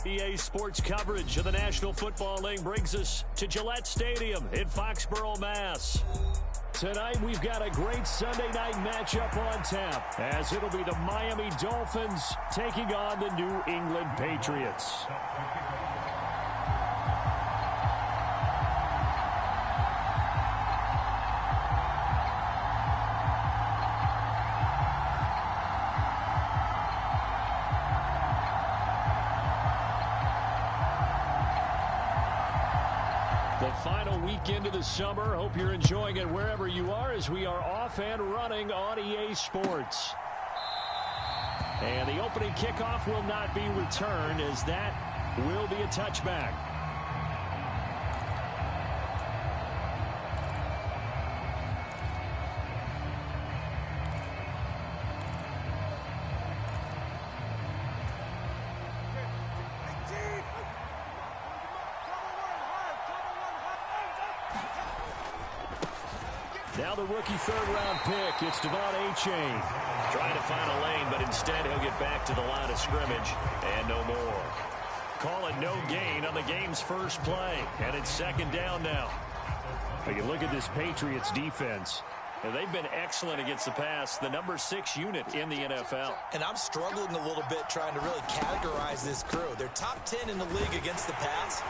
EA Sports coverage of the National Football League brings us to Gillette Stadium in Foxborough, Mass. Tonight, we've got a great Sunday night matchup on tap, as it'll be the Miami Dolphins taking on the New England Patriots. The final weekend of the summer. Hope you're enjoying it wherever you are, as we are off and running on EA Sports. And the opening kickoff will not be returned, as that will be a touchback. Now the rookie third-round pick, it's Devon Achane. Trying to find a lane, but instead he'll get back to the line of scrimmage and no more. Call it no gain on the game's first play, and it's second down now. You look at this Patriots defense. They've been excellent against the pass, the number 6 unit in the NFL. And I'm struggling a little bit trying to really categorize this crew. They're top 10 in the league against the pass,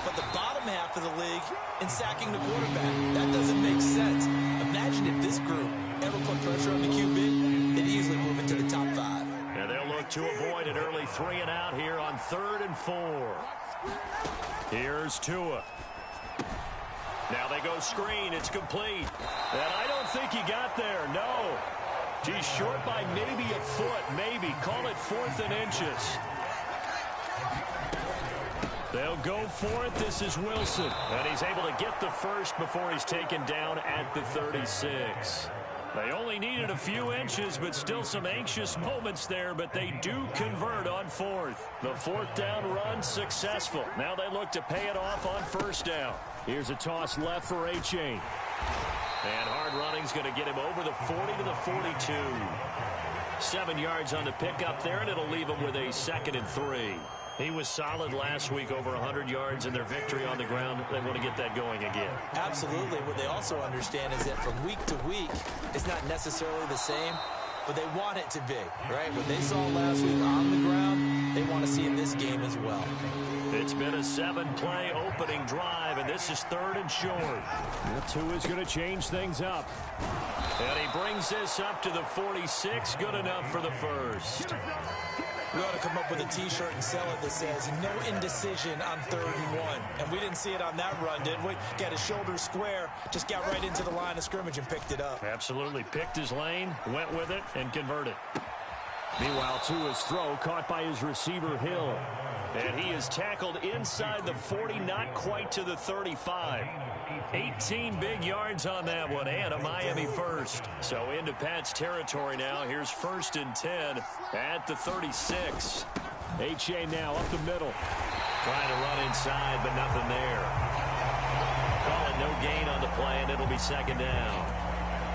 but the bottom half of the league in sacking the quarterback. That doesn't make sense. Imagine if this group ever put pressure on the QB, they'd easily move into the top 5. And they'll look to avoid an early 3 and out here on 3rd and 4. Here's Tua. Now they go screen. It's complete. And I don't think he got there. No. He's short by maybe a foot. Maybe. Call it 4th and inches. They'll go for it. This is Wilson. And he's able to get the first before he's taken down at the 36. They only needed a few inches, but still some anxious moments there, but they do convert on 4th. The 4th down run successful. Now they look to pay it off on 1st down. Here's a toss left for Achane. And hard running's going to get him over the 40 to the 42. 7 yards on the pickup there, and it'll leave him with a 2nd and 3. He was solid last week, over 100 yards in their victory on the ground. They want to get that going again. Absolutely. What they also understand is that from week to week, it's not necessarily the same, but they want it to be, right? What they saw last week on the ground, they want to see in this game as well. It's been a 7-play opening drive, and this is 3rd and short. Tua's going to change things up. And he brings this up to the 46. Good enough for the first. We ought to come up with a T-shirt and sell it that says, no indecision on 3rd and 1. And we didn't see it on that run, did we? Got his shoulder square, just got right into the line of scrimmage and picked it up. Absolutely. Picked his lane, went with it, and converted. Meanwhile, Tua's throw caught by his receiver, Hill. And he is tackled inside the 40, not quite to the 35. 18 big yards on that one, and a Miami first. So into Pat's territory now. Here's 1st and 10 at the 36. Achane now up the middle. Trying to run inside, but nothing there. Call it no gain on the play, and it'll be 2nd down.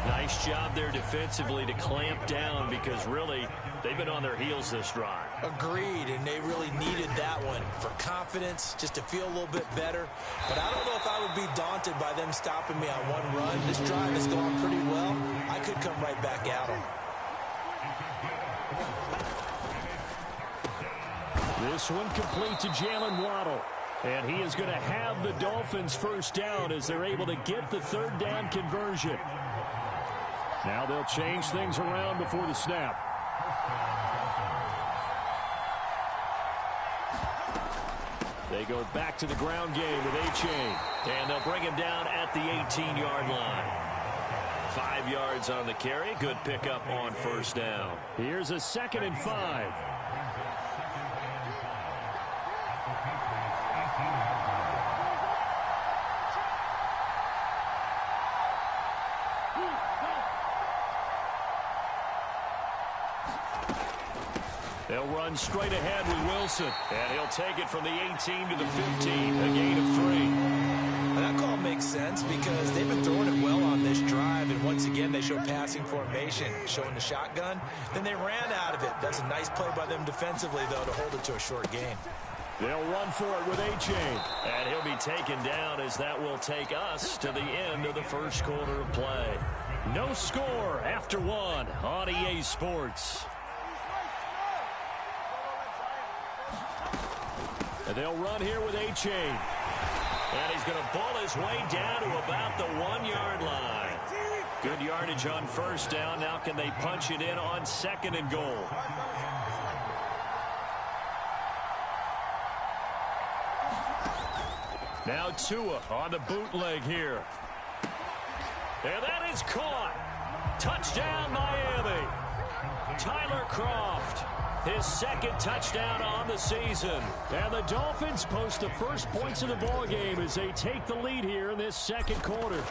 Nice job there defensively to clamp down, because really they've been on their heels this drive. Agreed, and they really needed that one for confidence, just to feel a little bit better. But I don't know if I would be daunted by them stopping me on one run. This drive has gone pretty well. I could come right back at them. This one complete to Jalen Waddle. And he is going to have the Dolphins first down as they're able to get the 3rd down conversion. Now they'll change things around before the snap. They go back to the ground game with Achane. And they'll bring him down at the 18-yard line. 5 yards on the carry. Good pickup on 1st down. Here's a 2nd and 5. They'll run straight ahead with Wilson. And he'll take it from the 18 to the 15. A gain of 3. And that call makes sense because they've been throwing it well on this drive. And once again, they show passing formation, showing the shotgun. Then they ran out of it. That's a nice play by them defensively, though, to hold it to a short gain. They'll run for it with A-Chain. And he'll be taken down as that will take us to the end of the first quarter of play. No score after one on EA Sports. And they'll run here with A-Chain. And he's going to pull his way down to about the 1-yard line. Good yardage on first down. Now can they punch it in on second and goal? Now Tua on the bootleg here. And that is caught. Touchdown, Miami. Tyler Kroft, his second touchdown on the season. And the Dolphins post the first points of the ballgame as they take the lead here in this second quarter.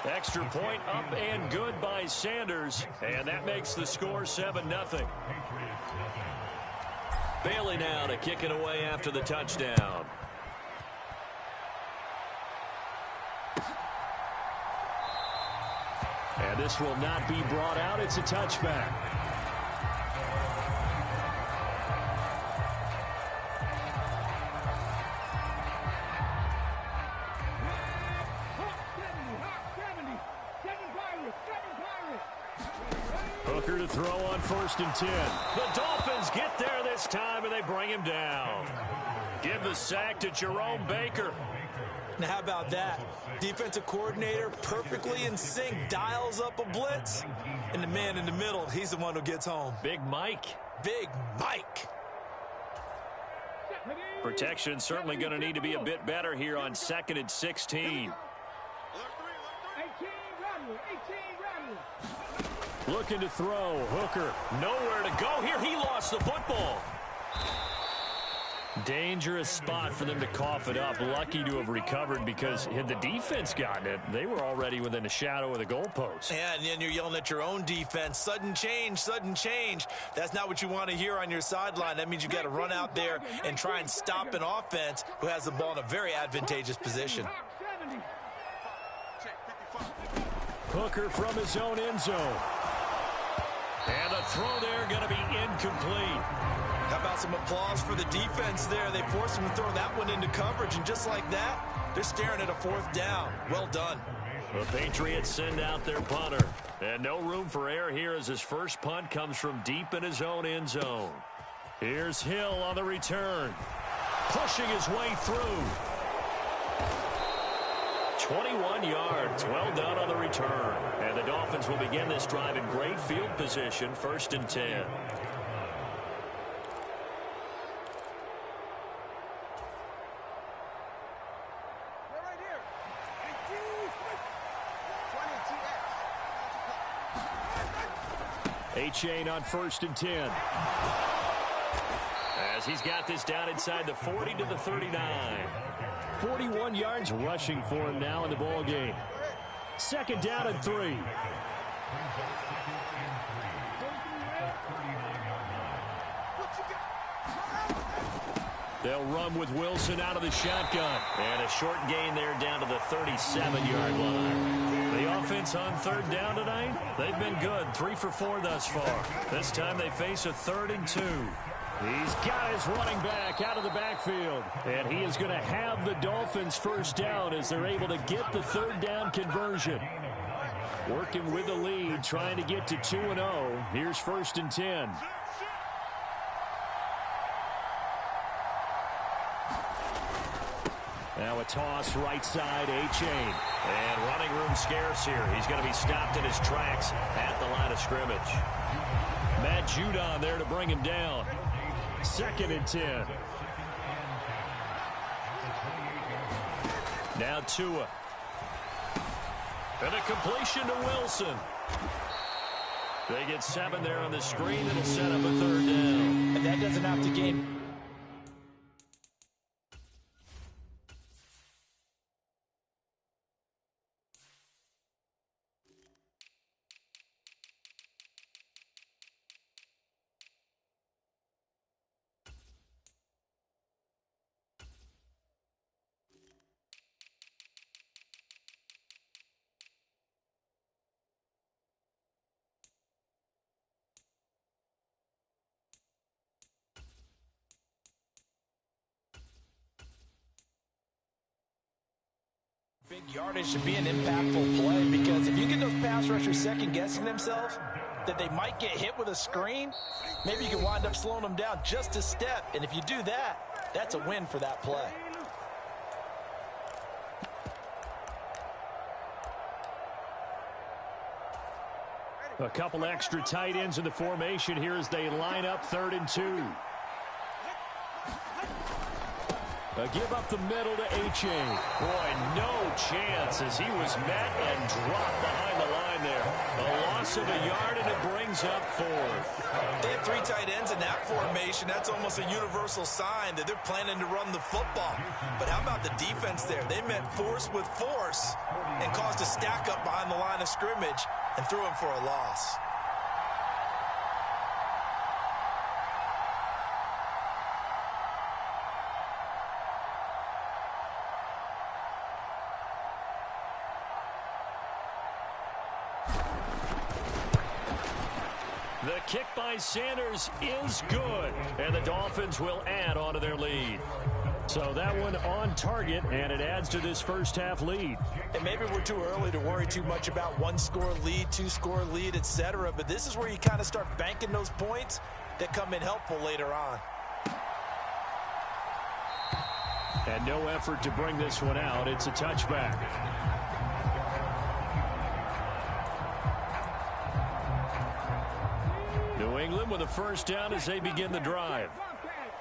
Extra point up and good by Sanders. And that makes the score 7-0. Bailey now to kick it away after the touchdown. And this will not be brought out. It's a touchback. Hooker to throw on 1st and 10. The Dolphins get there this time, and they bring him down. Give the sack to Jerome Baker. Now, how about that? Defensive coordinator perfectly in sync, dials up a blitz. And the man in the middle, he's the one who gets home. Big Mike. Big Mike. Protection certainly going to need to be a bit better here on 2nd and 16. Looking to throw. Hooker. Nowhere to go here. He lost the football. Dangerous spot for them to cough it up. Lucky to have recovered because had the defense gotten it, they were already within a shadow of the goalpost. Yeah, and then you're yelling at your own defense. Sudden change, sudden change. That's not what you want to hear on your sideline. That means you've got to run out there and try and stop an offense who has the ball in a very advantageous position. Hooker from his own end zone. And the throw there going to be incomplete. How about some applause for the defense there? They forced him to throw that one into coverage, and just like that, they're staring at a 4th down. Well done. The Patriots send out their punter. And no room for error here as his first punt comes from deep in his own end zone. Here's Hill on the return. Pushing his way through. 21 yards. Well done on the return. And the Dolphins will begin this drive in great field position, 1st and 10. A-Chain on 1st and 10. As he's got this down inside the 40 to the 39. 41 yards rushing for him now in the ball game. 2nd down and 3. They'll run with Wilson out of the shotgun. And a short gain there down to the 37-yard line. The offense on 3rd down tonight, they've been good. 3 for 4 thus far. This time they face a 3rd and 2. He's got his running back out of the backfield. And he is going to have the Dolphins first down as they're able to get the 3rd down conversion. Working with the lead, trying to get to 2-0. Here's 1st and 10. Now a toss right side, A-Chain. And running room scarce here. He's going to be stopped in his tracks at the line of scrimmage. Matt Judon there to bring him down. 2nd and 10. Now Tua. And a completion to Wilson. They get 7 there on the screen. It'll set up a 3rd down. And that doesn't have to gain. Big yardage should be an impactful play because if you get those pass rushers second-guessing themselves that they might get hit with a screen, maybe you can wind up slowing them down just a step. And if you do that, that's a win for that play. A couple extra tight ends in the formation here as they line up 3rd and 2. A give up the middle to Achane. Boy, no chance as he was met and dropped behind the line there. A loss of a yard, and it brings up 4th. They have 3 tight ends in that formation. That's almost a universal sign that they're planning to run the football. But how about the defense there? They met force with force and caused a stack up behind the line of scrimmage and threw him for a loss. The kick by Sanders is good, and the Dolphins will add on to their lead. So that one on target, and it adds to this first half lead. And maybe we're too early to worry too much about 1-score lead, 2-score lead, etc. But this is where you kind of start banking those points that come in helpful later on. And no effort to bring this one out. It's a touchback. New England with a first down as they begin the drive.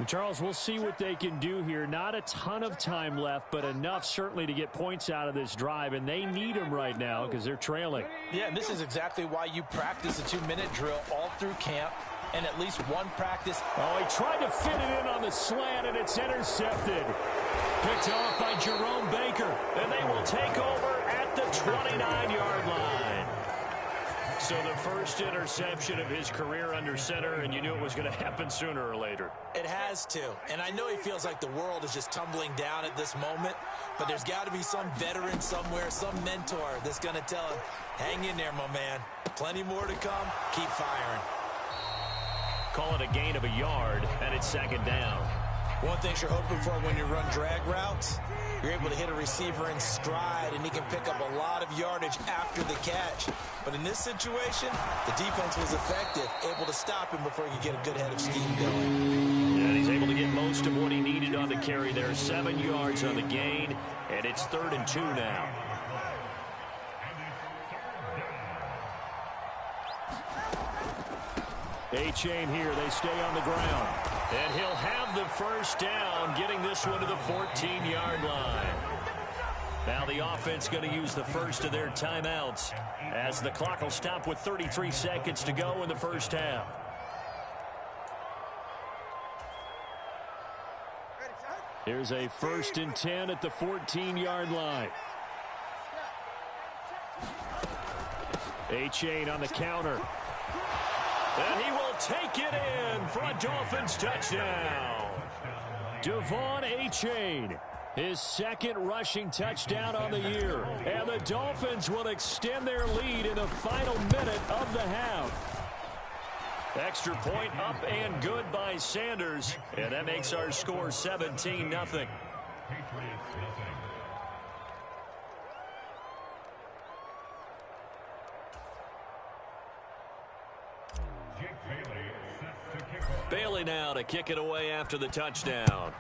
Charles, we'll see what they can do here. Not a ton of time left, but enough certainly to get points out of this drive, and they need them right now because they're trailing. Yeah, and this is exactly why you practice a 2-minute drill all through camp and at least one practice. Oh, he tried to fit it in on the slant, and it's intercepted. Picked off by Jerome Baker, and they will take over at the 29-yard line. So the first interception of his career under center, and you knew it was going to happen sooner or later. It has to. And I know he feels like the world is just tumbling down at this moment, but there's got to be some veteran somewhere, some mentor that's going to tell him, hang in there, my man. Plenty more to come. Keep firing. Call it a gain of a yard, and it's 2nd down. One thing you're hoping for when you run drag routes, you're able to hit a receiver in stride, and he can pick up a lot of yardage after the catch. But in this situation, the defense was effective, able to stop him before he could get a good head of steam going. And he's able to get most of what he needed on the carry there. 7 yards on the gain, and it's 3rd and 2 now. Achane here. They stay on the ground. And he'll have the first down, getting this one to the 14-yard line. Now the offense going to use the first of their timeouts as the clock will stop with 33 seconds to go in the first half. Here's a 1st and 10 at the 14-yard line. Achane on the counter. And he will take it in for a Dolphins touchdown. Devon Achane, his 2nd rushing touchdown on the year. And the Dolphins will extend their lead in the final minute of the half. Extra point up and good by Sanders. And that makes our score 17-0. Bailey now to kick it away after the touchdown.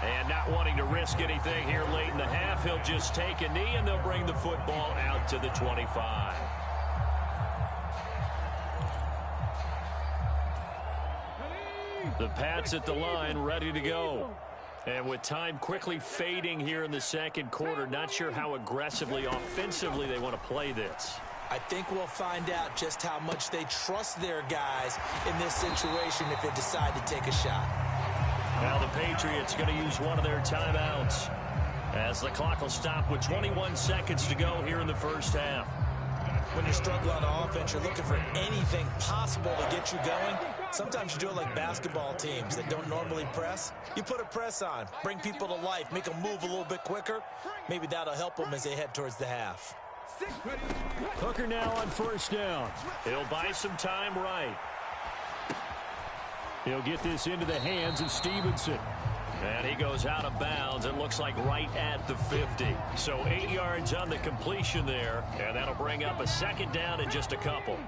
And not wanting to risk anything here late in the half, he'll just take a knee and they'll bring the football out to the 25. The Pats at the line ready to go. And with time quickly fading here in the 2nd quarter, not sure how aggressively, offensively they want to play this. I think we'll find out just how much they trust their guys in this situation if they decide to take a shot. Now the Patriots going to use one of their timeouts as the clock will stop with 21 seconds to go here in the first half. When you're struggling on offense, you're looking for anything possible to get you going. Sometimes you do it like basketball teams that don't normally press. You put a press on, bring people to life, make them move a little bit quicker. Maybe that'll help them as they head towards the half. Hooker now on 1st down. He'll buy some time right. He'll get this into the hands of Stevenson. And he goes out of bounds. It looks like right at the 50. So 8 yards on the completion there. And that'll bring up a second down in just a couple.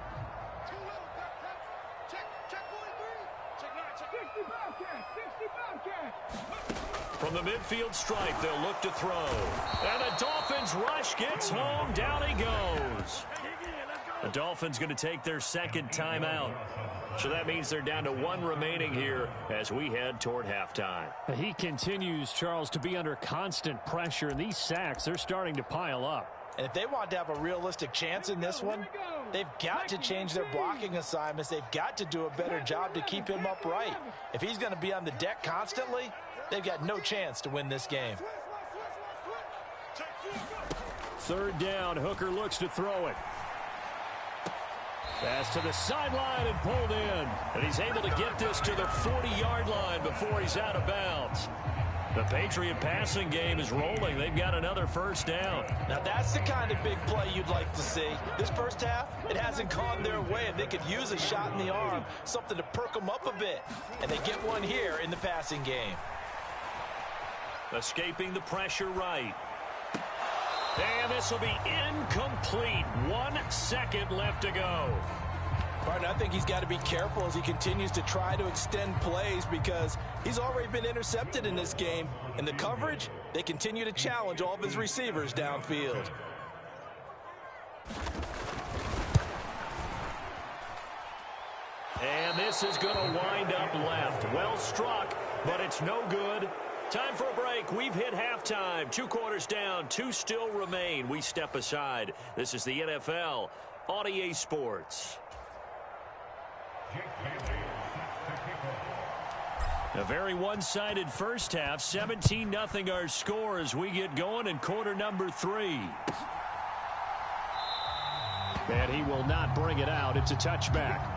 From the midfield stripe, they'll look to throw. And the Dolphins rush gets home. Down he goes. The Dolphins going to take their second timeout. So that means they're down to 1 remaining here as we head toward halftime. He continues, Charles, to be under constant pressure. And these sacks, they're starting to pile up. And if they want to have a realistic chance in this one, they've got to change their blocking assignments. They've got to do a better job to keep him upright. If he's going to be on the deck constantly, they've got no chance to win this game. Third down, Hooker looks to throw it. Pass to the sideline and pulled in. And he's able to get this to the 40-yard line before he's out of bounds. The Patriot passing game is rolling. They've got another first down. Now that's the kind of big play you'd like to see. This first half, it hasn't gone their way, and they could use a shot in the arm, something to perk them up a bit. And they get one here in the passing game. Escaping the pressure right. And this will be incomplete. 1 second left to go. Martin, I think he's got to be careful as he continues to try to extend plays because he's already been intercepted in this game. And the coverage, they continue to challenge all of his receivers downfield. And this is going to wind up left. Well struck, but it's no good. Time for a break. We've hit halftime. 2 quarters down. 2 still remain. We step aside. This is the NFL on EA Sports. A very one-sided first half. 17-0 our score as we get going in quarter number 3. And he will not bring it out. It's a touchback.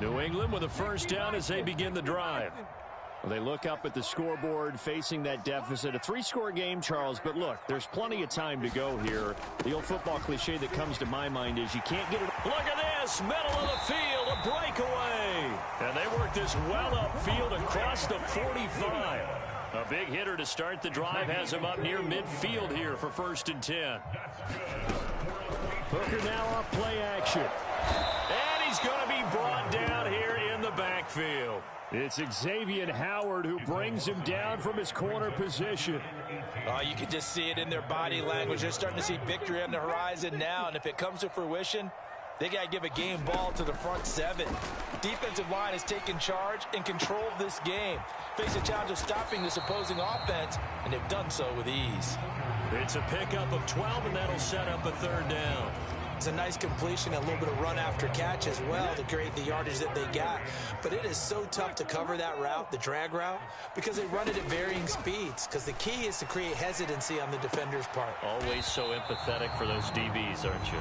New England with a first down as they begin the drive. Well, they look up at the scoreboard facing that deficit. A 3-score game, Charles, but look, there's plenty of time to go here. The old football cliche that comes to my mind is you can't get it. Look at this, middle of the field, a breakaway. And they work this well upfield across the 45. A big hitter to start the drive has him up near midfield here for 1st and 10. Hooker now off play action. And he's going to be brought down here in the backfield. It's Xavier Howard who brings him down from his corner position. Oh, you can just see it in their body language. They're starting to see victory on the horizon now, and if it comes to fruition, they got to give a game ball to the front 7. Defensive line has taken charge and control of this game. Face a challenge of stopping this opposing offense, and they've done so with ease. It's a pickup of 12, and that'll set up a 3rd down. It's a nice completion, a little bit of run after catch as well to create the yardage that they got. But it is so tough to cover that route, the drag route, because they run it at varying speeds. Because the key is to create hesitancy on the defender's part. Always so empathetic for those DBs, aren't you?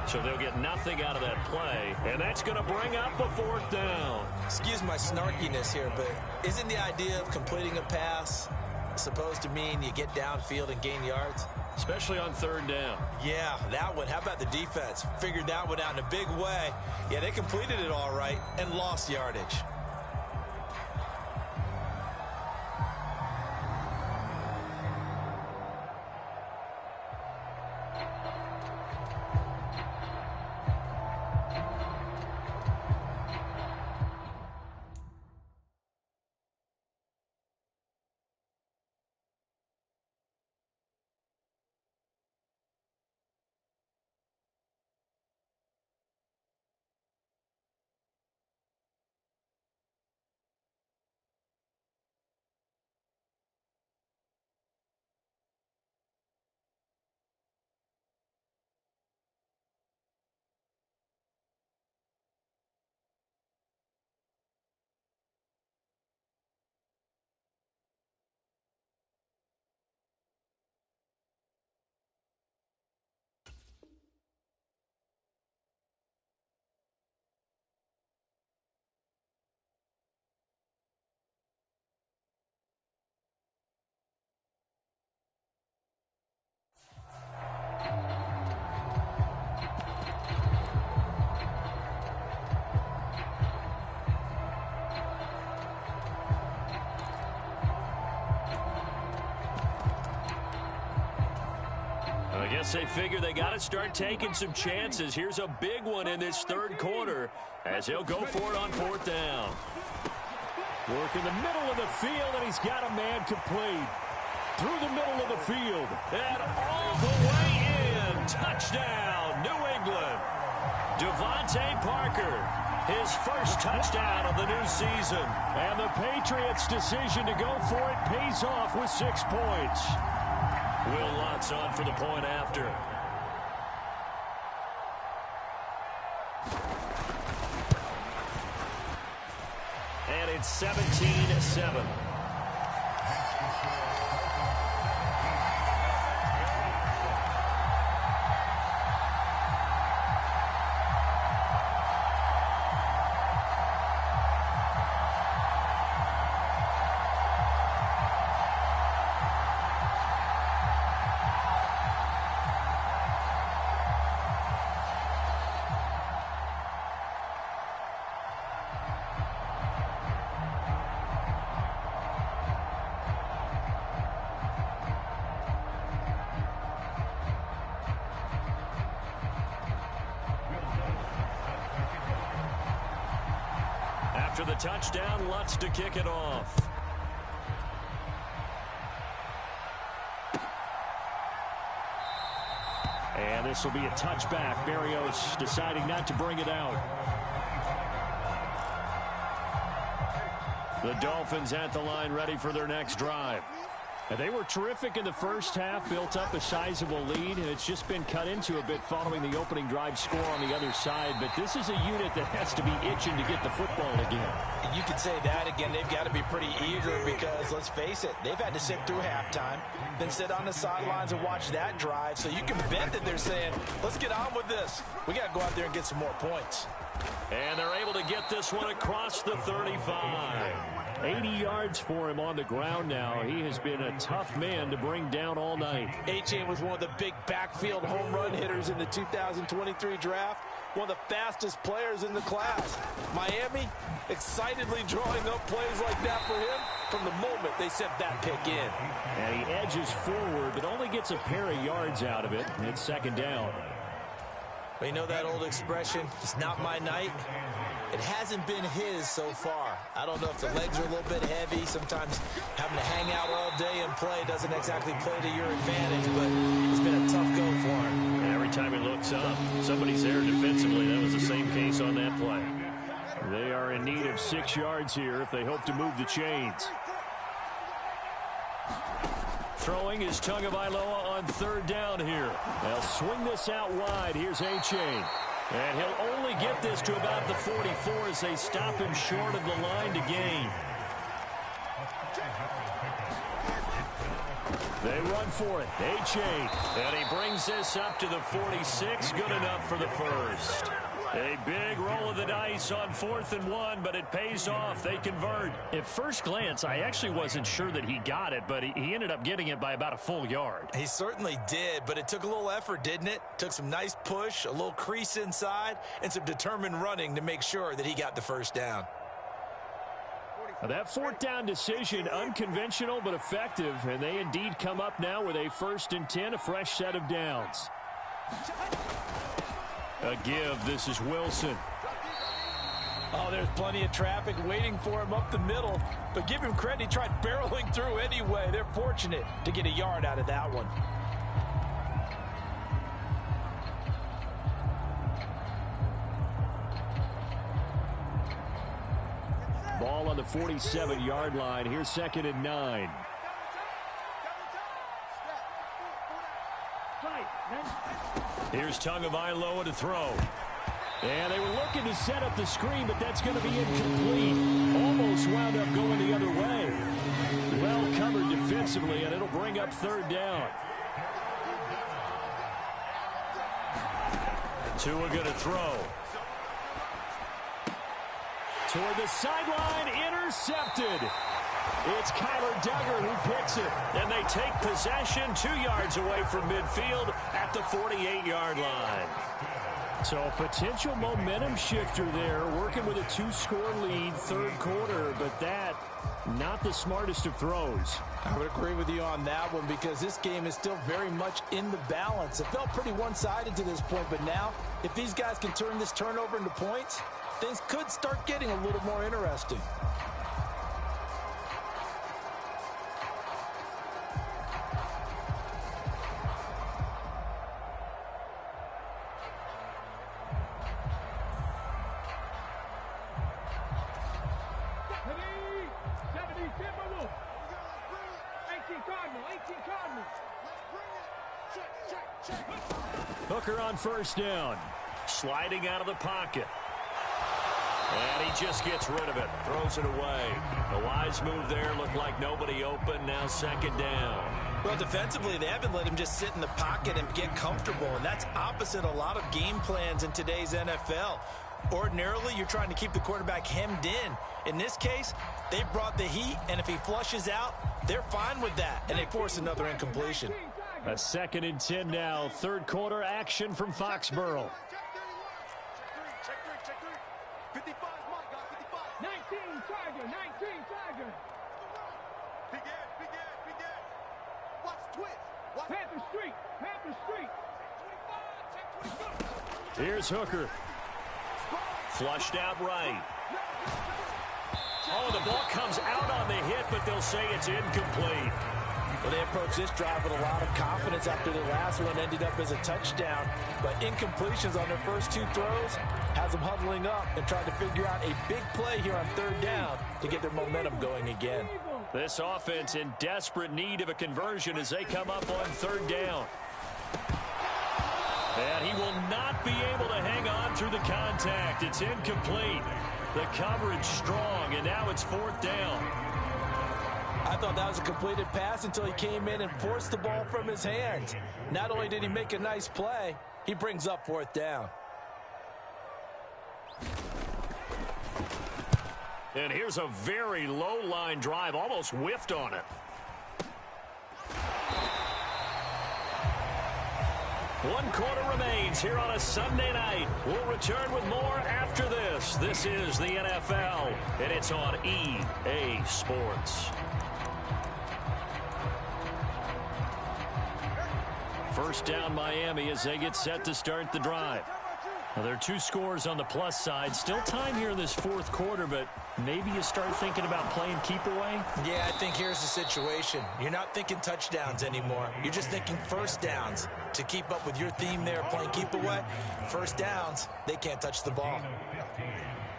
So they'll get nothing out of that play, and that's going to bring up a 4th down. Excuse my snarkiness here, but isn't the idea of completing a pass supposed to mean you get downfield and gain yards? Especially on 3rd down. Yeah, that one. How about the defense? Figured that one out in a big way. Yeah, they completed it all right and lost yardage. guess they figure they got to start taking some chances. Here's a big one in this third quarter as he'll go for it on fourth down. Work in the middle of the field, and he's got a man complete. Through the middle of the field. And all the way in. Touchdown, New England. Devontae Parker, his first touchdown of the new season. And the Patriots' decision to go for it pays off with 6 points. Will Lutz on for the point after. And it's 17-7. After the touchdown, Lutz to kick it off. And this will be a touchback. Berrios deciding not to bring it out. The Dolphins at the line ready for their next drive. And they were terrific in the first half, built up a sizable lead, and it's just been cut into a bit following the opening drive score on the other side. But this is a unit that has to be itching to get the football again. You could say that again. They've got to be pretty eager because, let's face it, they've had to sit through halftime, then sit on the sidelines and watch that drive. So you can bet that they're saying, let's get on with this. We got to go out there and get some more points. And they're able to get this one across the 35. 80 yards for him on the ground now. He has been a tough man to bring down all night. Achane was one of the big backfield home run hitters in the 2023 draft. One of the fastest players in the class. Miami excitedly drawing up plays like that for him from the moment they sent that pick in. And he edges forward, but only gets a pair of yards out of it. It's second down. Well, you know that old expression, it's not my night. It hasn't been his so far. I don't know if the legs are a little bit heavy. Sometimes having to hang out all day and play doesn't exactly play to your advantage, but it's been a tough go for him. And every time he looks up, somebody's there defensively. That was the same case on that play. They are in need of 6 yards here if they hope to move the chains. Throwing is Tagovailoa on third down here. They'll swing this out wide. Here's Achane. And he'll only get this to about the 44 as they stop him short of the line to gain. They run for it. Achane. And he brings this up to the 46. Good enough for the first. A big roll of the dice on 4th and 1, but it pays off. They convert. At first glance, I actually wasn't sure that he got it, but he ended up getting it by about a full yard. He certainly did, but it took a little effort, didn't it? Took some nice push, a little crease inside, and some determined running to make sure that he got the first down. That 4th down decision, unconventional but effective, and they indeed come up now with a 1st and 10, a fresh set of downs. A give. This is Wilson. Oh, there's plenty of traffic waiting for him up the middle. But give him credit, he tried barreling through anyway. They're fortunate to get a yard out of that one. Ball on the 47-yard line. Here's 2nd and 9. Here's Tagovailoa to throw. And they were looking to set up the screen, but that's going to be incomplete. Almost wound up going the other way. Well covered defensively, and it'll bring up 3rd down. Tua going to throw. Toward the sideline, intercepted. It's Kyler Duggar who picks it. And they take possession 2 yards away from midfield at the 48-yard line. So a potential momentum shifter there, working with a 2-score lead, 3rd quarter, but that Not the smartest of throws. I would agree with you on that one because this game is still very much in the balance. It felt pretty one-sided to this point, but now if these guys can turn this turnover into points, things could start getting a little more interesting. Hooker on first down. Sliding out of the pocket. And he just gets rid of it. Throws it away. A wise move there. Looked like nobody open. Now second down. Well, defensively, they haven't let him just sit in the pocket and get comfortable. And that's opposite a lot of game plans in today's NFL. Ordinarily, you're trying to keep the quarterback hemmed in. In this case, they brought the heat, and if he flushes out, they're fine with that. And they force another incompletion. A 2nd and 10 now. Third quarter action from Foxborough. 19 Tiger. Watch twist. Panther Street. Here's Hooker. Flushed out right. Oh, the ball comes out on the hit, but they'll say it's incomplete. Well, they approached this drive with a lot of confidence after the last one ended up as a touchdown. But incompletions on their first 2 throws has them huddling up and trying to figure out a big play here on 3rd down to get their momentum going again. This offense in desperate need of a conversion as they come up on 3rd down. And he will not be able to hang on through the contact. It's incomplete. The coverage strong, and now it's 4th down. I thought that was a completed pass until he came in and forced the ball from his hands. Not only did he make a nice play, he brings up 4th down. And here's a very low line drive, almost whiffed on it. 1 quarter remains here on a Sunday night. We'll return with more after this. This is the NFL, and it's on EA Sports. First down Miami as they get set to start the drive. Now, there are 2 scores on the plus side. Still time here in this 4th quarter, but maybe you start thinking about playing keep away? Yeah, I think here's the situation. You're not thinking touchdowns anymore. You're just thinking first downs. To keep up with your theme there, playing keep away, first downs, they can't touch the ball.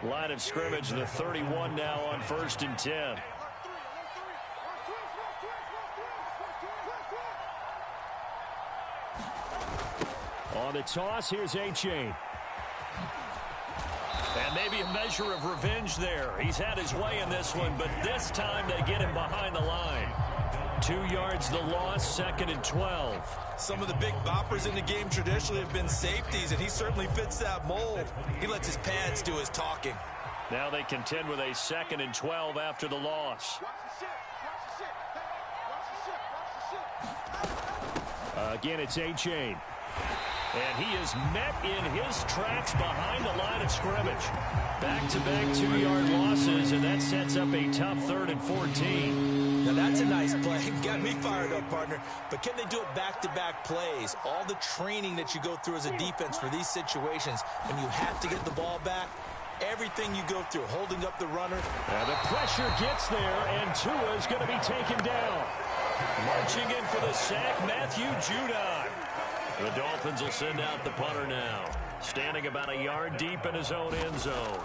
Line of scrimmage, the 31 now on 1st and 10. On the toss, here's A-Chain. And maybe a measure of revenge there. He's had his way in this one, but this time they get him behind the line. 2 yards the loss, 2nd and 12. Some of the big boppers in the game traditionally have been safeties, and he certainly fits that mold. He lets his pads do his talking. Now they contend with a 2nd and 12 after the loss. Again, it's A-Chain. And he is met in his tracks behind the line of scrimmage. Back-to-back 2-yard losses, and that sets up a tough 3rd and 14. Now that's a nice play. Got me fired up, partner. But can they do it back-to-back plays? All the training that you go through as a defense for these situations, when you have to get the ball back, everything you go through, holding up the runner. And the pressure gets there, and Tua is going to be taken down. Marching in for the sack, Matthew Judon. The Dolphins will send out the punter now. Standing about a yard deep in his own end zone.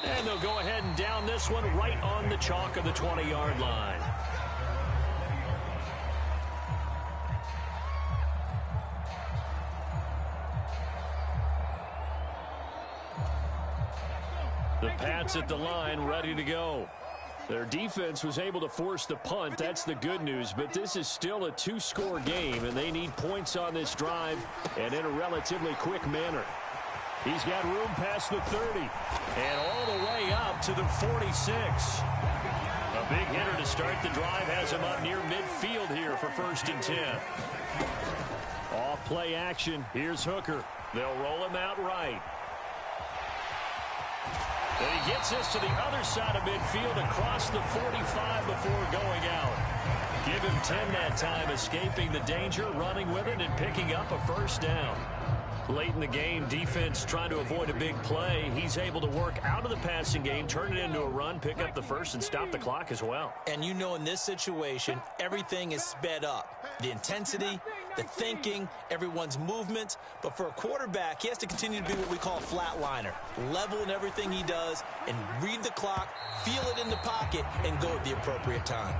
And they'll go ahead and down this one right on the chalk of the 20-yard line. The Pats at the line, ready to go. Their defense was able to force the punt. That's the good news. But this is still a 2-score game, and they need points on this drive and in a relatively quick manner. He's got room past the 30 and all the way up to the 46. A big hitter to start the drive has him up near midfield here for 1st and 10. Off play action. Here's Hooker. They'll roll him out right. And he gets this to the other side of midfield across the 45 before going out. Give him 10 that time, escaping the danger, running with it, and picking up a 1st down. Late in the game, defense trying to avoid a big play. He's able to work out of the passing game, turn it into a run, pick up the 1st, and stop the clock as well. And you know in this situation, everything is sped up. The intensity, the thinking, everyone's movement. But for a quarterback, he has to continue to be what we call a flatliner. Level in everything he does and read the clock, feel it in the pocket, and go at the appropriate time.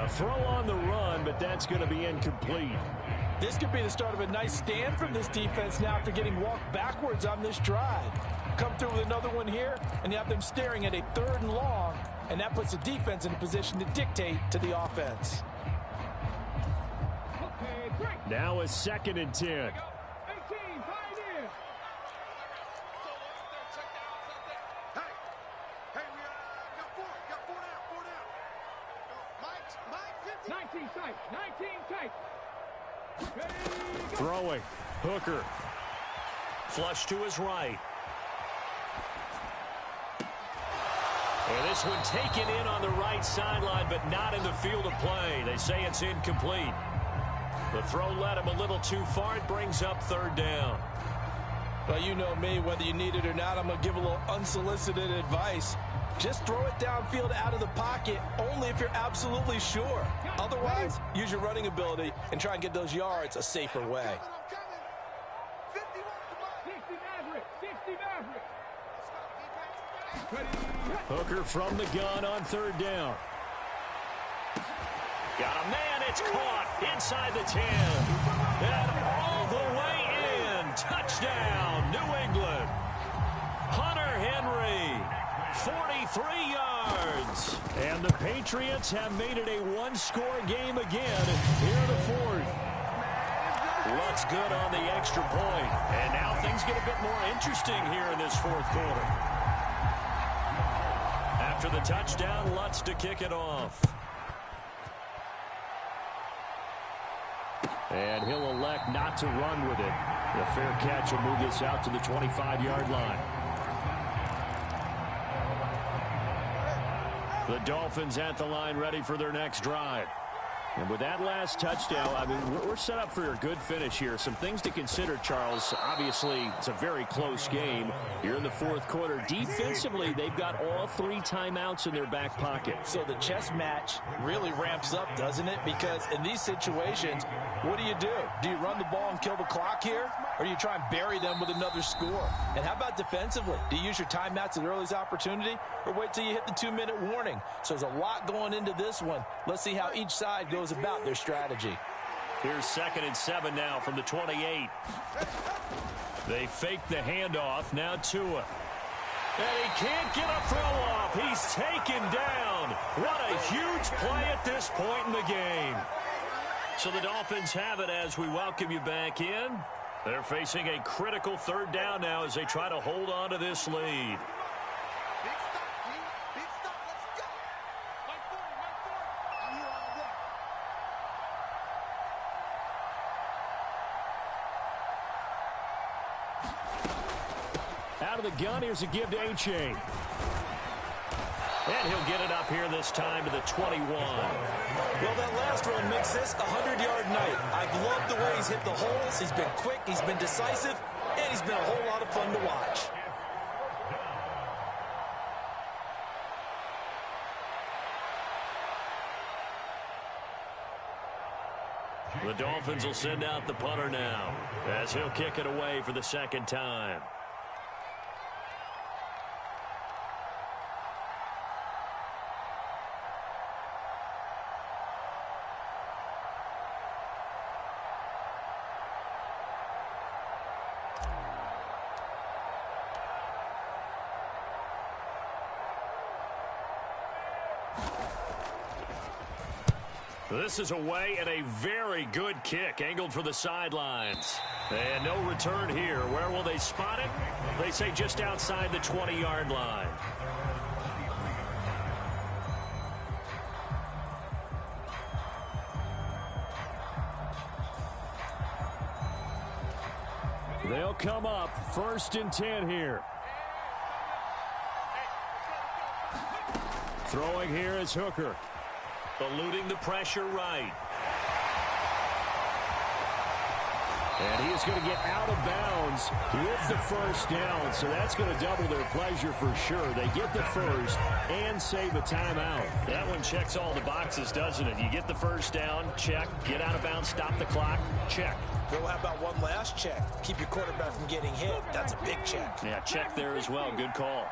Throw on the run, but that's going to be incomplete. This could be the start of a nice stand from this defense now after getting walked backwards on this drive. Come through with another one here, and you have them staring at a 3rd and long, and that puts the defense in a position to dictate to the offense. Now a 2nd and 10. 18, pioneer. Hey, we got 4 down. Mike, 19 tight, 19 tight. Throwing. Hooker. Flush to his right. And this one taken in on the right sideline, but not in the field of play. They say it's incomplete. The throw led him a little too far. It brings up 3rd down. Well, you know me, whether you need it or not, I'm going to give a little unsolicited advice. Just throw it downfield out of the pocket only if you're absolutely sure. Otherwise, use your running ability and try and get those yards a safer way. 60 Maverick. Hooker from the gun on 3rd down. Got a man. It's caught inside the 10. And all the way in. Touchdown, New England. Hunter Henry. 43 yards. And the Patriots have made it a 1-score game again here in the 4th. Looks good on the extra point. And now things get a bit more interesting here in this 4th quarter. After the touchdown, Lutz to kick it off. And he'll elect not to run with it. The fair catch will move this out to the 25-yard line. The Dolphins at the line ready for their next drive. And with that last touchdown, I mean, we're set up for a good finish here. Some things to consider, Charles. Obviously, it's a very close game here in the 4th quarter. Defensively, they've got all 3 timeouts in their back pocket. So the chess match really ramps up, doesn't it? Because in these situations, what do? Do you run the ball and kill the clock here? Or do you try and bury them with another score? And how about defensively? Do you use your timeouts at the earliest opportunity? Or wait till you hit the 2-minute warning? So there's a lot going into this one. Let's see how each side goes about their strategy. Here's 2nd and 7 now from the 28. They fake the handoff. Now Tua. And he can't get a throw off. He's taken down. What a huge play at this point in the game. So the Dolphins have it as we welcome you back in. They're facing a critical 3rd down now as they try to hold on to this lead. Out of the gun, here's a give to A-Chain. And he'll get it up here this time to the 21. Well, that last run makes this a 100-yard night. I've loved the way he's hit the holes. He's been quick, he's been decisive, and he's been a whole lot of fun to watch. The Dolphins will send out the punter now as he'll kick it away for the 2nd time. This is away and a very good kick angled for the sidelines. And no return here. Where will they spot it? They say just outside the 20-yard line. They'll come up 1st and 10 here. Throwing here is Hooker. Eluding the pressure right. And he is going to get out of bounds with the 1st down, so that's going to double their pleasure for sure. They get the 1st and save a timeout. That one checks all the boxes, doesn't it? You get the 1st down, check. Get out of bounds, stop the clock, check. Well, how about one last check? Keep your quarterback from getting hit. That's a big check. Yeah, check there as well. Good call.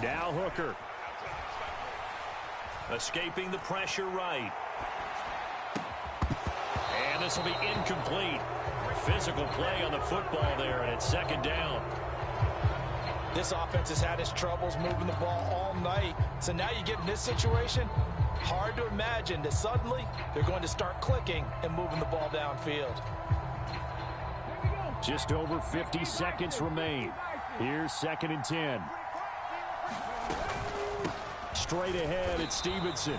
Now Hooker. Escaping the pressure right. And this will be incomplete. Physical play on the football there, and it's 2nd down. This offense has had its troubles moving the ball all night. So now you get in this situation, hard to imagine that suddenly they're going to start clicking and moving the ball downfield. Just over 50 seconds remain. Here's 2nd and 10. Straight ahead, it's Stevenson.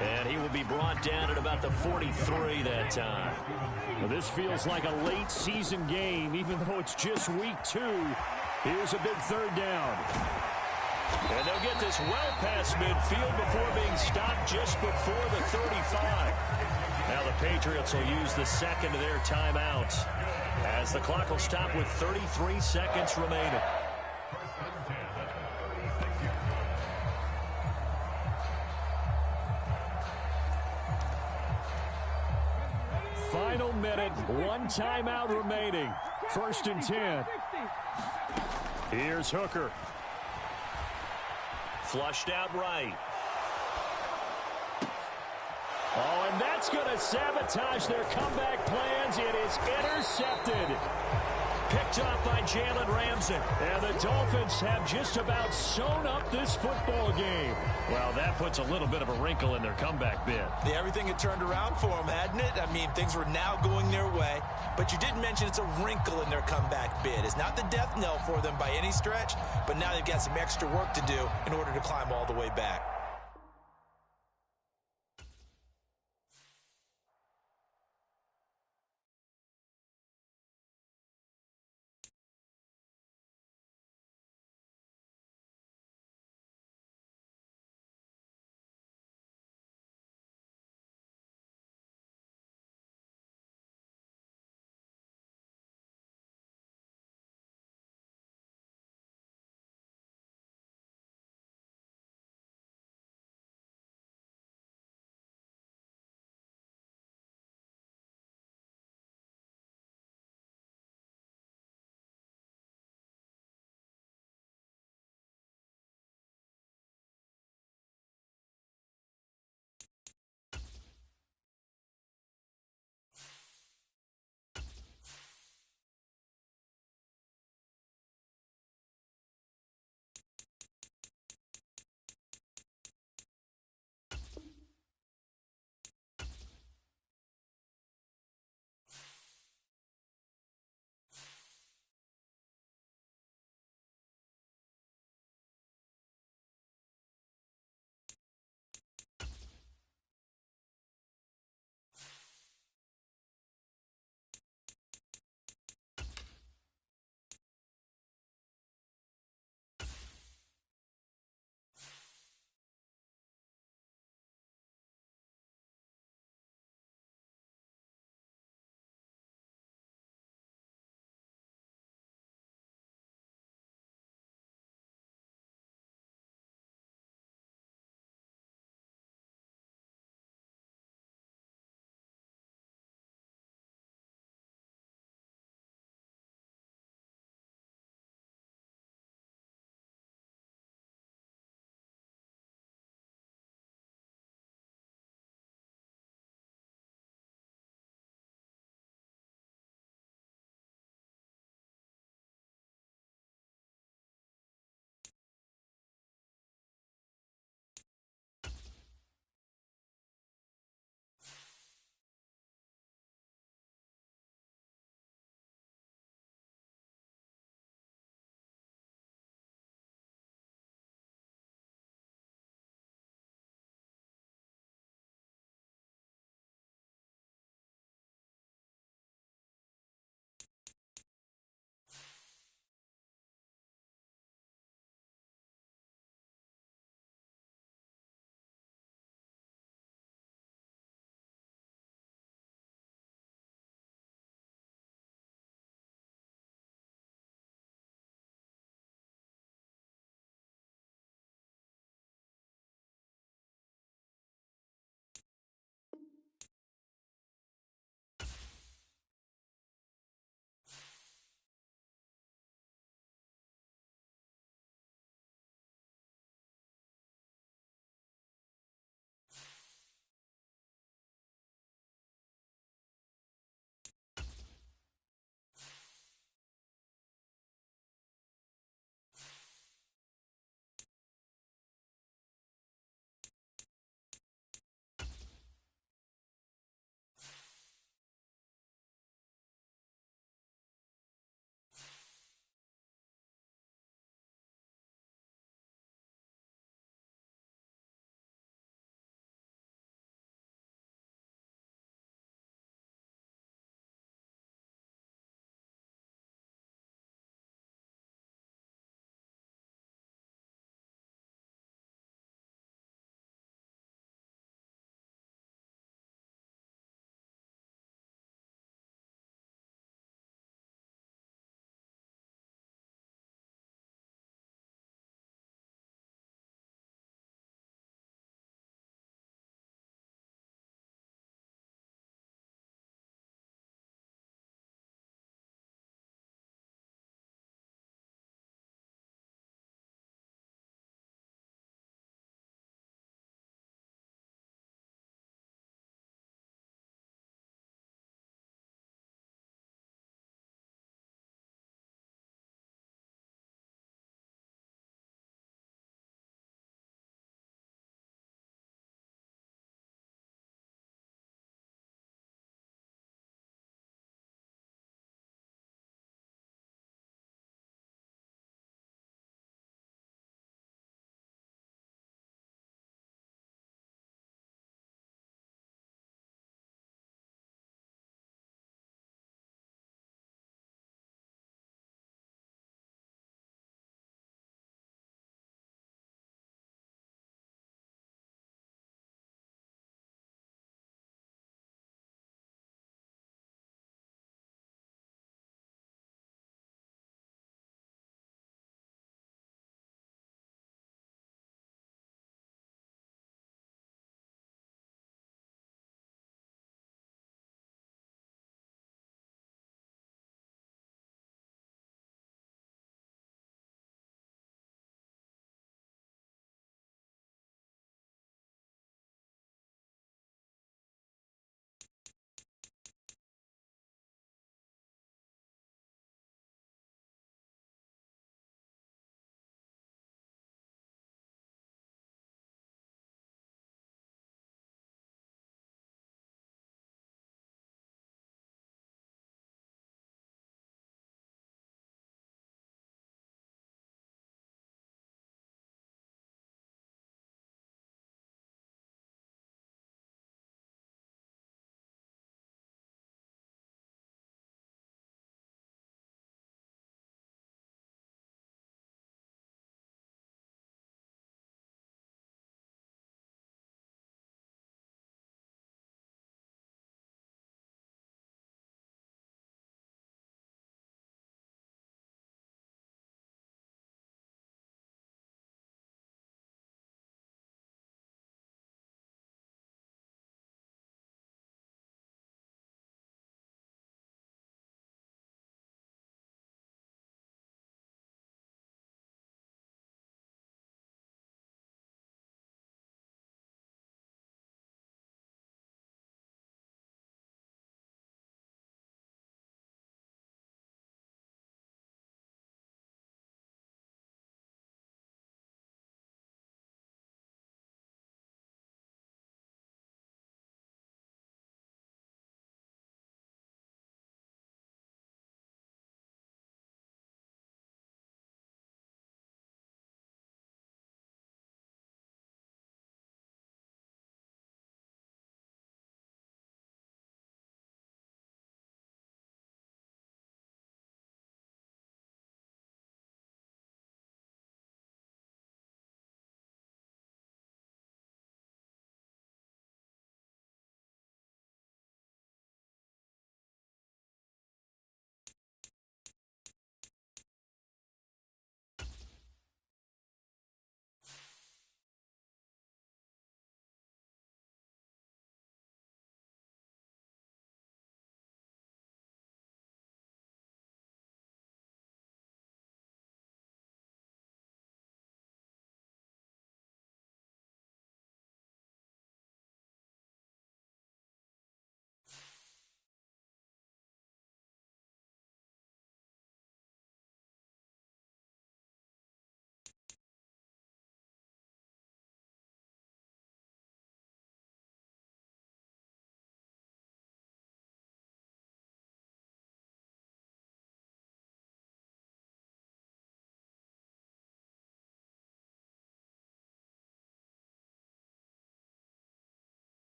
And he will be brought down at about the 43 that time. Well, this feels like a late season game, even though it's just week 2. Here's a big 3rd down. And they'll get this well past midfield before being stopped just before the 35. Now the Patriots will use the 2nd of their timeouts as the clock will stop with 33 seconds remaining. Final minute, 1 timeout remaining. 1st and 10. Here's Hooker. Flushed out right. Oh, and that's going to sabotage their comeback plans. It is intercepted. Picked up by Jalen Ramsey. And the Dolphins have just about sewn up this football game. Well, that puts a little bit of a wrinkle in their comeback bid. Yeah, everything had turned around for them, hadn't it? I mean, things were now going their way. But you did mention it's a wrinkle in their comeback bid. It's not the death knell for them by any stretch, but now they've got some extra work to do in order to climb all the way back.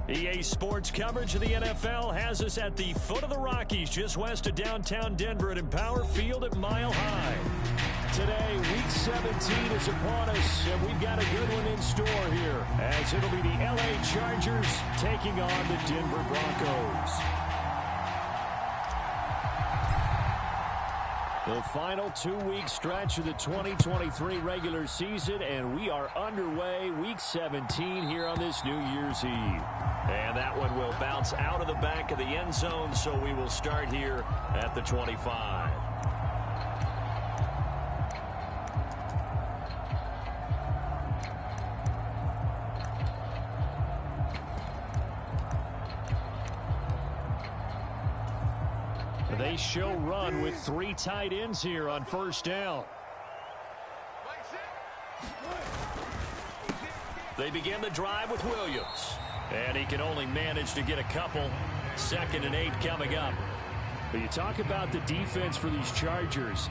EA Sports coverage of the NFL has us at the foot of the Rockies, just west of downtown Denver at Empower Field at Mile High. Today, Week 17 is upon us, and we've got a good one in store here, as it'll be the LA Chargers taking on the Denver Broncos. The final 2-week stretch of the 2023 regular season, and we are underway Week 17 here on this New Year's Eve. And that one will bounce out of the back of the end zone, so we will start here at the 25. They show run with 3 tight ends here on first down. They begin the drive with Williams. And he can only manage to get a couple. 2nd and 8 coming up. But you talk about the defense for these Chargers.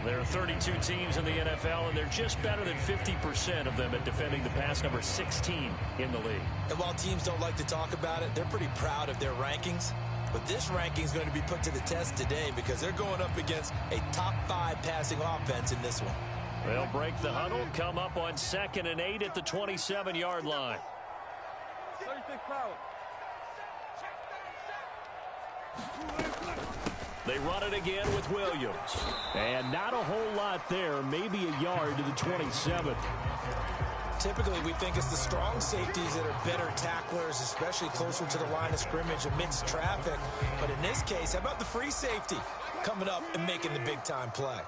There are 32 teams in the NFL, and they're just better than 50% of them at defending the pass, number 16 in the league. And while teams don't like to talk about it, they're pretty proud of their rankings. But this ranking is going to be put to the test today because they're going up against a top 5 passing offense in this one. They'll break the huddle, come up on 2nd and 8 at the 27-yard line. They run it again with Williams. And not a whole lot there, maybe a yard to the 27. Typically, we think it's the strong safeties that are better tacklers, especially closer to the line of scrimmage amidst traffic. But in this case, how about the free safety coming up and making the big-time play?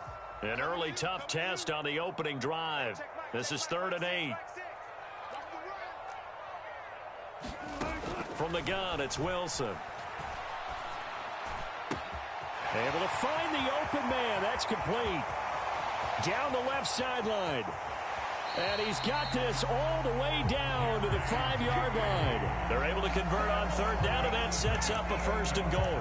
An early tough test on the opening drive. This is 3rd and 8. From the gun, it's Wilson. Able to find the open man. That's complete. Down the left sideline. And he's got this all the way down to the 5-yard line. They're able to convert on 3rd down, and that sets up a 1st and goal.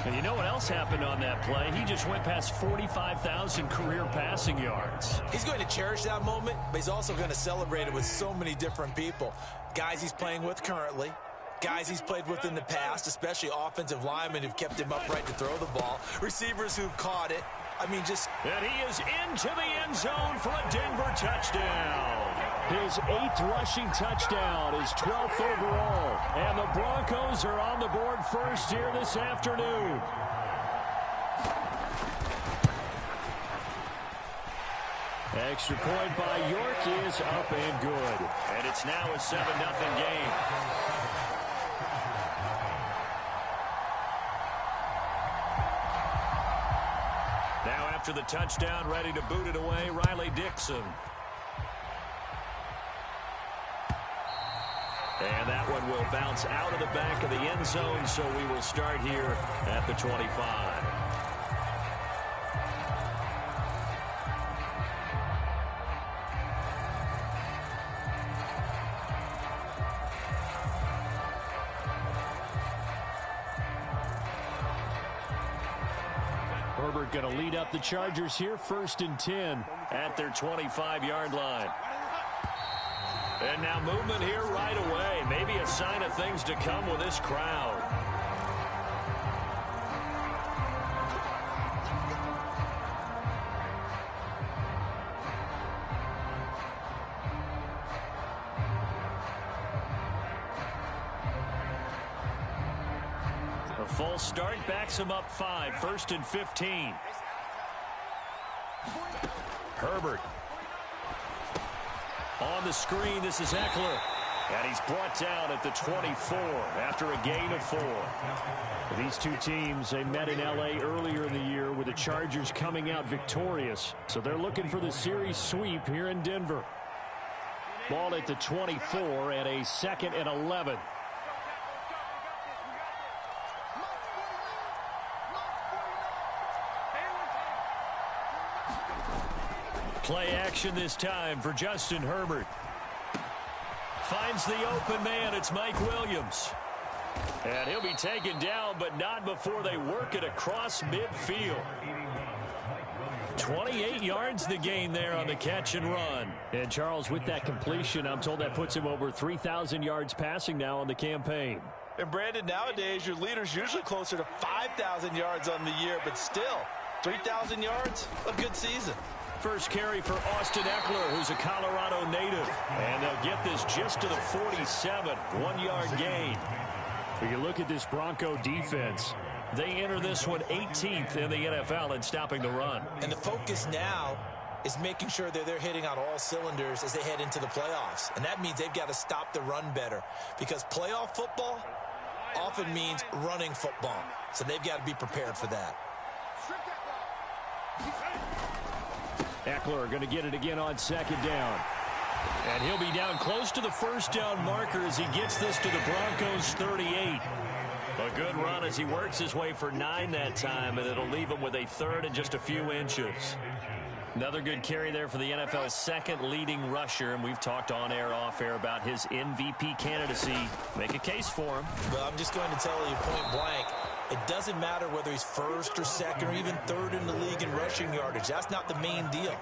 And you know what else happened on that play? He just went past 45,000 career passing yards. He's going to cherish that moment, but he's also going to celebrate it with so many different people. Guys he's playing with currently, guys he's played with in the past, especially offensive linemen who've kept him upright to throw the ball, receivers who've caught it. I mean, just... And he is into the end zone for a Denver touchdown. His 8th rushing touchdown, his 12th overall. And the Broncos are on the board first here this afternoon. Extra point by York is up and good. And it's now a 7-0 game. Now after the touchdown, ready to boot it away, Riley Dixon. And that one will bounce out of the back of the end zone, so we will start here at the 25. Herbert going to lead up the Chargers here, 1st and 10 at their 25-yard line. And now movement here right away. Maybe a sign of things to come with this crowd. A full start backs him up 5, 1st and 15. Herbert. On the screen, this is Eckler. And he's brought down at the 24 after a gain of 4. These two teams, they met in L.A. earlier in the year with the Chargers coming out victorious. So they're looking for the series sweep here in Denver. Ball at the 24 and a 2nd and 11. Play action this time for Justin Herbert. Finds the open man. It's Mike Williams. And he'll be taken down, but not before they work it across midfield. 28 yards the gain there on the catch and run. And Charles, with that completion, I'm told that puts him over 3,000 yards passing now on the campaign. And Brandon, nowadays your leader's usually closer to 5,000 yards on the year, but still 3,000 yards, a good season. First carry for Austin Ekeler, who's a Colorado native. And they'll get this just to the 47, 1-yard gain. When you look at this Bronco defense, they enter this one 18th in the NFL in stopping the run. And the focus now is making sure that they're hitting on all cylinders as they head into the playoffs. And that means they've got to stop the run better, because playoff football often means running football. So they've got to be prepared for that. Ekeler going to get it again on second down. And he'll be down close to the first down marker as he gets this to the Broncos 38. A good run as he works his way for 9 that time, and it'll leave him with a third and just a few inches. Another good carry there for the NFL's second leading rusher, and we've talked on air, off air about his MVP candidacy. Make a case for him. Well, I'm just going to tell you point blank, it doesn't matter whether he's first or second or even third in the league in rushing yardage. That's not the main deal.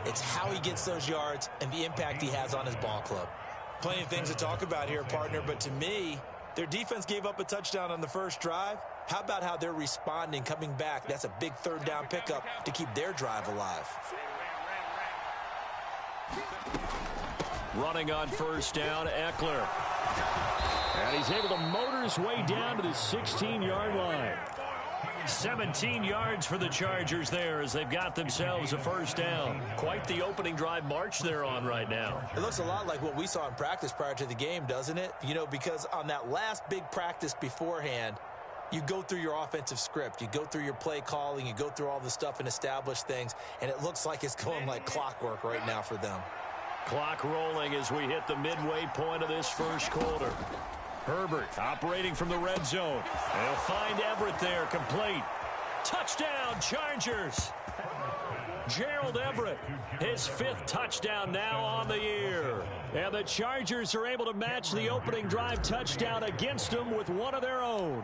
It's how he gets those yards and the impact he has on his ball club. Plenty of things to talk about here, partner, but to me, their defense gave up a touchdown on the first drive. How about how they're responding, coming back? That's a big third down pickup to keep their drive alive. Running on first down, Ekeler. And he's able to motor his way down to the 16-yard line. 17 yards for the Chargers there as they've got themselves a first down. Quite the opening drive march they're on right now. It looks a lot like what we saw in practice prior to the game, doesn't it? You know, because on that last big practice beforehand, you go through your offensive script. You go through your play calling. You go through all the stuff and establish things. And it looks like it's going like clockwork right now for them. Clock rolling as we hit the midway point of this first quarter. Herbert operating from the red zone. They'll find Everett there, complete. Touchdown, Chargers. Gerald Everett, his 5th touchdown now on the year. And the Chargers are able to match the opening drive touchdown against them with one of their own.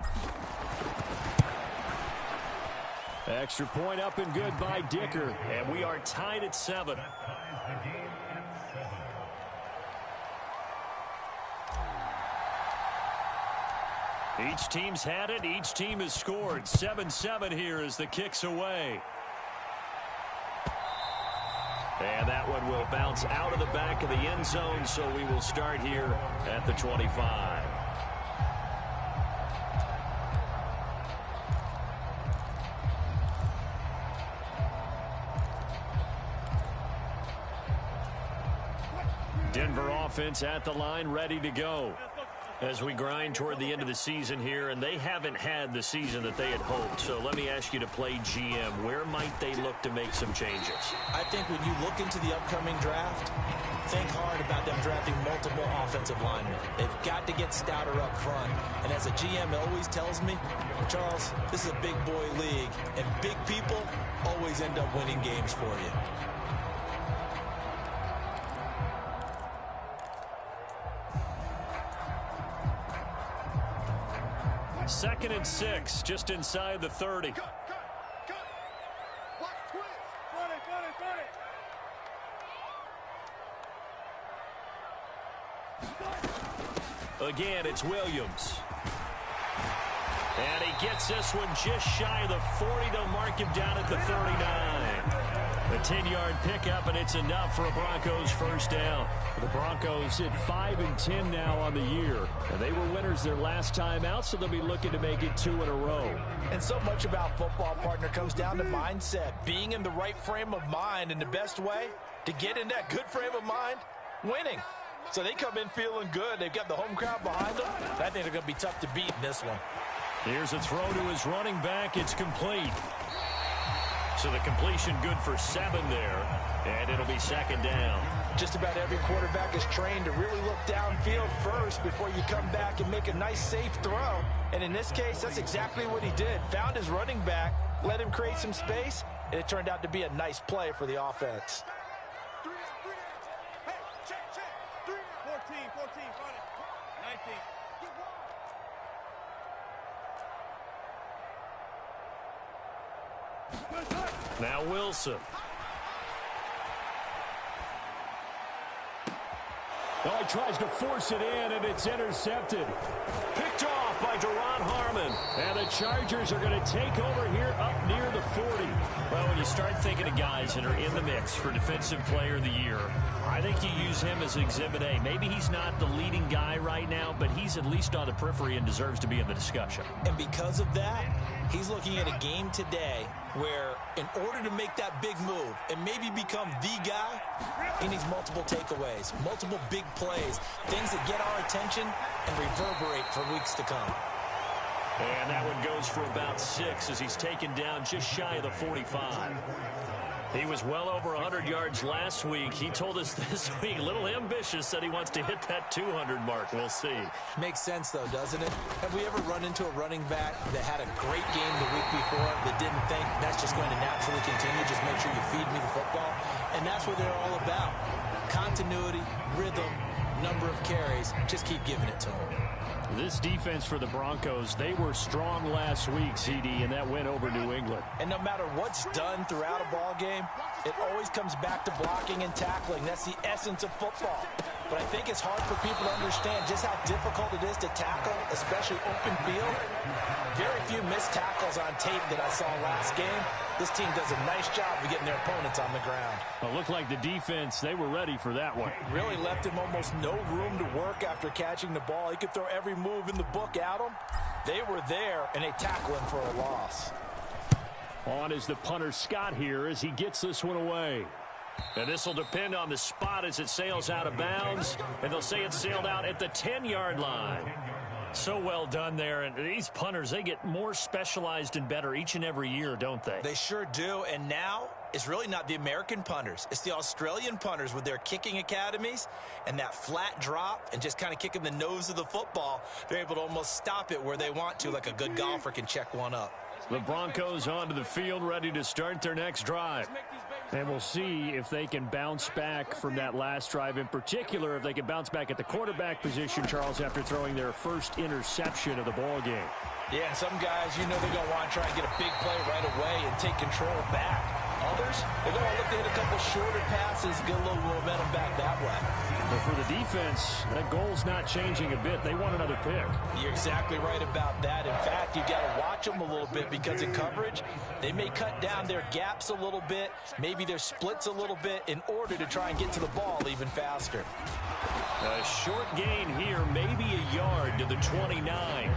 Extra point up and good by Dicker. And we are tied at 7. Each team's had it. Each team has scored. 7-7 here as the kick's away. And that one will bounce out of the back of the end zone, so we will start here at the 25. Denver offense at the line, ready to go as we grind toward the end of the season here, and they haven't had the season that they had hoped. So let me ask you to play GM. Where might they look to make some changes? I think when you look into the upcoming draft, think hard about them drafting multiple offensive linemen. They've got to get stouter up front. And as a GM always tells me, Charles, this is a big boy league, and big people always end up winning games for you. Second and 6, just inside the 30. Cut. Watch twist. Run it. Again, it's Williams. And he gets this one just shy of the 40. They'll mark him down at the 39. A 10-yard pickup, and it's enough for a Broncos first down. The Broncos hit 5-10 now on the year. And they were winners their last time out, so they'll be looking to make it 2 in a row. And so much about football, partner, comes down to mindset. Being in the right frame of mind, and the best way to get in that good frame of mind, winning. So they come in feeling good. They've got the home crowd behind them. I think they're going to be tough to beat in this one. Here's a throw to his running back. It's complete. So the completion good for 7 there, and it'll be second down. Just about every quarterback is trained to really look downfield first before you come back and make a nice, safe throw. And in this case, that's exactly what he did. Found his running back, let him create some space, and it turned out to be a nice play for the offense. 3 Hey, check. 3 14, find it. 19. Good Now Wilson. Oh, he tries to force it in, and it's intercepted. Picked off by Duron Harmon. And the Chargers are going to take over here up near the 40. Well, when you start thinking of guys that are in the mix for Defensive Player of the Year, I think you use him as Exhibit A. Maybe he's not the leading guy right now, but he's at least on the periphery and deserves to be in the discussion. And because of that, he's looking at a game today where in order to make that big move and maybe become the guy, he needs multiple takeaways, multiple big plays, things that get our attention and reverberate for weeks to come. And that one goes for about 6 as he's taken down just shy of the 45. He was well over 100 yards last week. He told us this week, a little ambitious, said he wants to hit that 200 mark. We'll see. Makes sense, though, doesn't it? Have we ever run into a running back that had a great game the week before that didn't think that's just going to naturally continue? Just make sure you feed me the football. And that's what they're all about. Continuity, rhythm, number of carries. Just keep giving it to them. This defense for the Broncos, they were strong last week, CD, and that went over New England. And no matter what's done throughout a ball game, it always comes back to blocking and tackling. That's the essence of football. But I think it's hard for people to understand just how difficult it is to tackle, especially open field. Very few missed tackles on tape that I saw last game. This team does a nice job of getting their opponents on the ground. It looked like the defense, they were ready for that one. Really left him almost no room to work after catching the ball. He could throw every move in the book at him. They were there, and they tackle him for a loss. On is the punter Scott here as he gets this one away. And this will depend on the spot as it sails out of bounds. And they'll say it sailed out at the 10-yard line. So well done there. And these punters, they get more specialized and better each and every year, don't they? They sure do. And now it's really not the American punters. It's the Australian punters with their kicking academies and that flat drop and just kind of kicking the nose of the football. They're able to almost stop it where they want to, like a good golfer can check one up. The Broncos onto the field, ready to start their next drive. And we'll see if they can bounce back from that last drive. In particular, if they can bounce back at the quarterback position, Charles, after throwing their first interception of the ball game. Yeah, some guys, you know they're going to want to try and get a big play right away and take control back. Others, they're going to look to hit a couple shorter passes, get a little momentum back that way. But for the defense, that goal's not changing a bit. They want another pick. You're exactly right about that. In fact, you've got to watch them a little bit because in coverage, they may cut down their gaps a little bit, maybe their splits a little bit in order to try and get to the ball even faster. A short gain here, maybe a yard to the 29.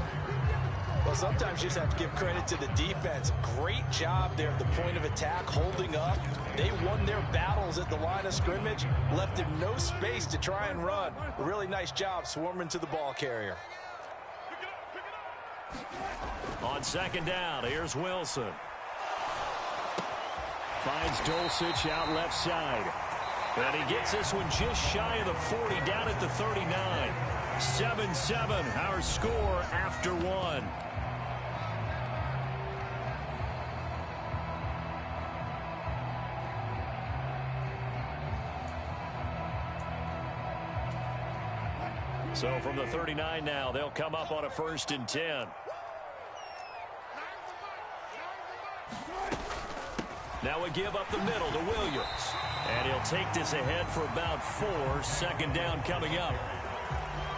Well, sometimes you just have to give credit to the defense. Great job there at the point of attack, holding up. They won their battles at the line of scrimmage, left him no space to try and run. A really nice job swarming to the ball carrier. On second down, here's Wilson. Finds Dulcich out left side. And he gets this one just shy of the 40, down at the 39. 7-7, our score after one. So from the 39 now, they'll come up on a 1st and 10. Now a give up the middle to Williams. And he'll take this ahead for about 4. 2nd down coming up.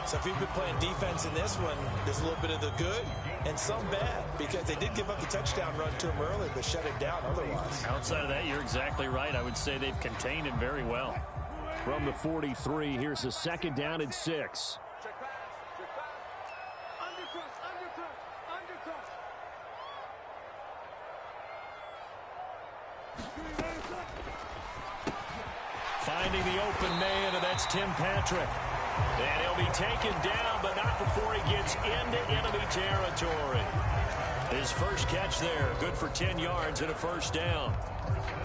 So if you've been playing defense in this one, there's a little bit of the good and some bad because they did give up the touchdown run to him early, but shut it down otherwise. Outside of that, you're exactly right. I would say they've contained him very well. From the 43, here's a 2nd down and 6. Finding the open man, and that's Tim Patrick. And he'll be taken down, but not before he gets into enemy territory. His first catch there, good for 10 yards and a 1st down.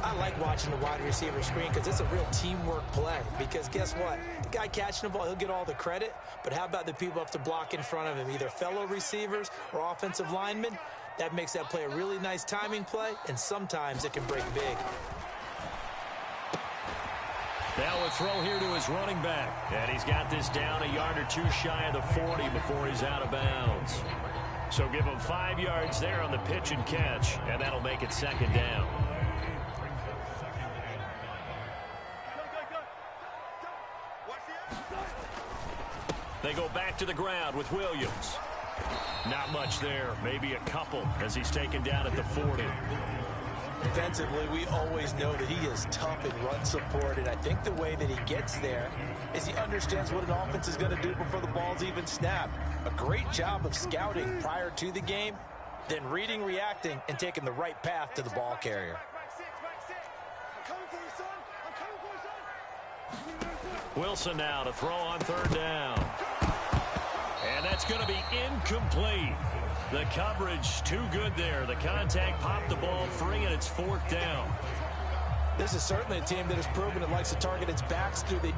I like watching the wide receiver screen because it's a real teamwork play. Because guess what? The guy catching the ball, he'll get all the credit. But how about the people up to block in front of him, either fellow receivers or offensive linemen? That makes that play a really nice timing play, and sometimes it can break big. Now a throw here to his running back. And he's got this down a yard or 2 shy of the 40 before he's out of bounds. So give him 5 yards there on the pitch and catch, and that'll make it 2nd down. They go back to the ground with Williams. Not much there, maybe a couple as he's taken down at the 40. Defensively, we always know that he is tough in run support, and I think the way that he gets there is he understands what an offense is going to do before the ball's even snapped. A great job of scouting prior to the game, then reading, reacting, and taking the right path to the ball carrier. Wilson now to throw on third down. And that's going to be incomplete. The coverage too good there. The contact popped the ball free, and it's fourth down. This is certainly a team that has proven it likes to target its backs through the...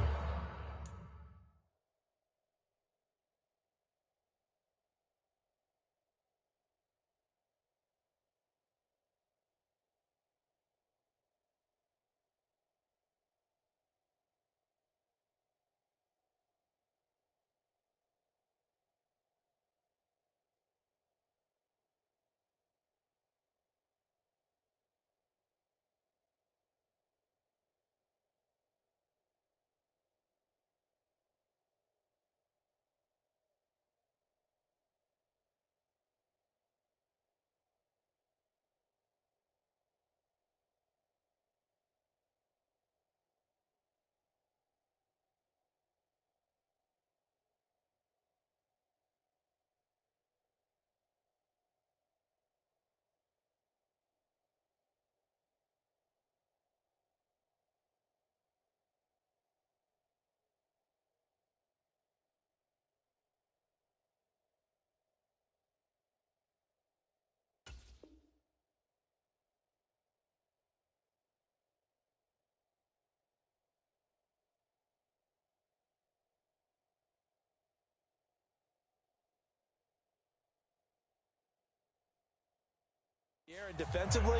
And defensively,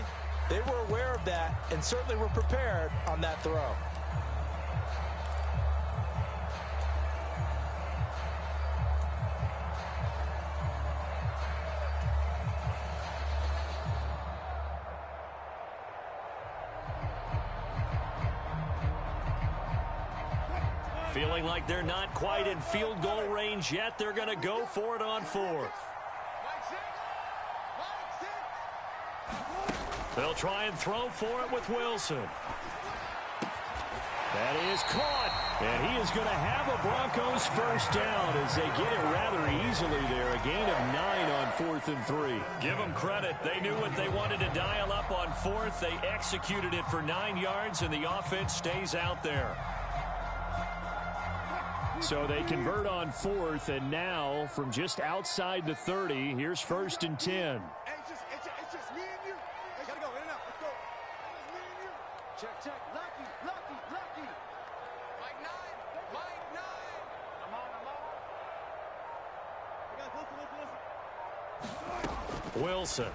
they were aware of that and certainly were prepared on that throw. Feeling like they're not quite in field goal range yet. They're going to go for it on fourth. They'll try and throw for it with Wilson. That is caught. And he is going to have a Broncos first down as they get it rather easily there. A gain of 9 on 4th and 3. Give them credit. They knew what they wanted to dial up on fourth. They executed it for 9 yards, and the offense stays out there. So they convert on fourth, and now from just outside the 30, here's 1st and 10. Check. Lucky. Mike 9. I'm on. Listen. Wilson.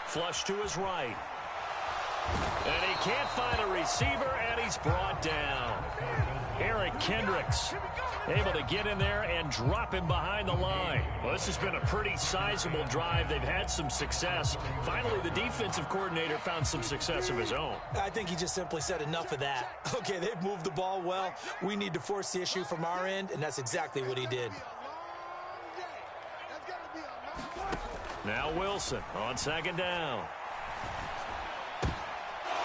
Flush to his right. And he can't find a receiver, and he's brought down. Eric Kendricks able to get in there and drop him behind the line. Well, this has been a pretty sizable drive. They've had some success. Finally, the defensive coordinator found some success of his own. I think he just simply said enough of that. Okay, they've moved the ball well. We need to force the issue from our end, and that's exactly what he did. Now Wilson on 2nd down.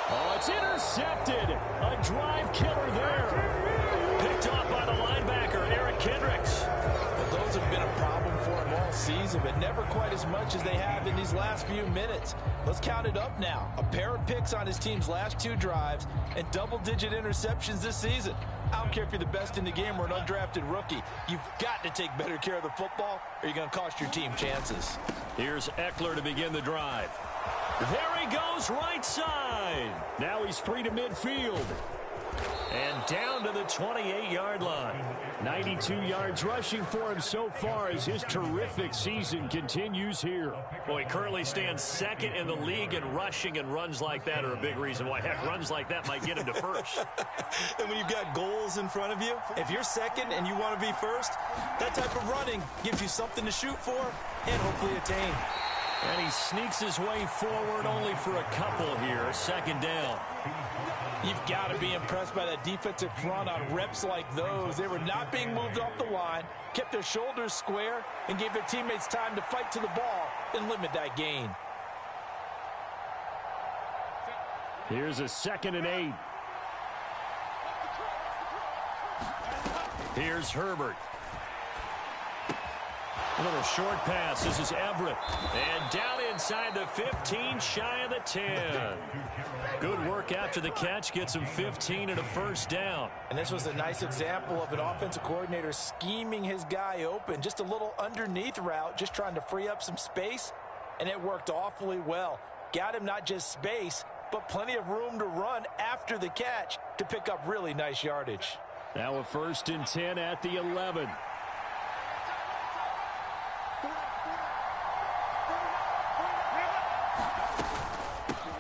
Oh, it's intercepted. A drive killer there. Picked off by the linebacker, Eric Kendricks. Well, those have been a problem for him all season, but never quite as much as they have in these last few minutes. Let's count it up now. A pair of picks on his team's last 2 drives and double-digit interceptions this season. I don't care if you're the best in the game or an undrafted rookie. You've got to take better care of the football or you're going to cost your team chances. Here's Eckler to begin the drive. There he goes, right side. Now he's free to midfield. And down to the 28-yard line. 92 yards rushing for him so far as his terrific season continues here. Well, he currently stands 2nd in the league in rushing, and runs like that are a big reason why. Heck, runs like that might get him to first. And when you've got goals in front of you, if you're 2nd and you want to be first, that type of running gives you something to shoot for and hopefully attain. And he sneaks his way forward only for a couple here. Second down. You've got to be impressed by that defensive front on reps like those. They were not being moved off the line, kept their shoulders square, and gave their teammates time to fight to the ball and limit that gain. Here's a 2nd and 8. Here's Herbert. A little short pass. This is Everett. And down inside the 15, shy of the 10. Good work after the catch. Gets him 15 and a first down. And this was a nice example of an offensive coordinator scheming his guy open. Just a little underneath route, just trying to free up some space. And it worked awfully well. Got him not just space, but plenty of room to run after the catch to pick up really nice yardage. Now a 1st and 10 at the 11.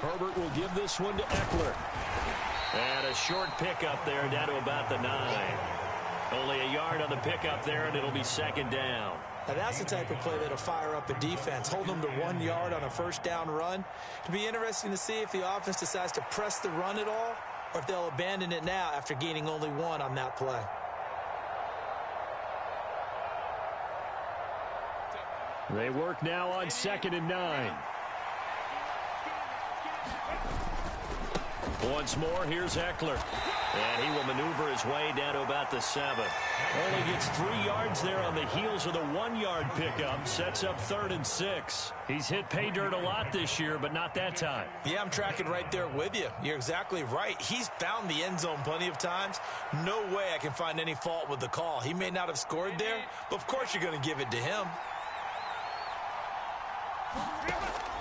Herbert will give this one to Eckler. And a short pickup there down to about the 9. Only a yard on the pickup there, and it'll be 2nd down. Now that's the type of play that'll fire up a defense. Hold them to 1 yard on a first down run. It'll be interesting to see if the offense decides to press the run at all, or if they'll abandon it now after gaining only 1 on that play. They work now on 2nd and 9. Once more, here's Eckler. And he will maneuver his way down to about the 7. Only gets 3 yards there on the heels of the 1-yard pickup. Sets up 3rd and 6. He's hit pay dirt a lot this year, but not that time. Yeah, I'm tracking right there with you. You're exactly right. He's found the end zone plenty of times. No way I can find any fault with the call. He may not have scored there, but of course you're going to give it to him.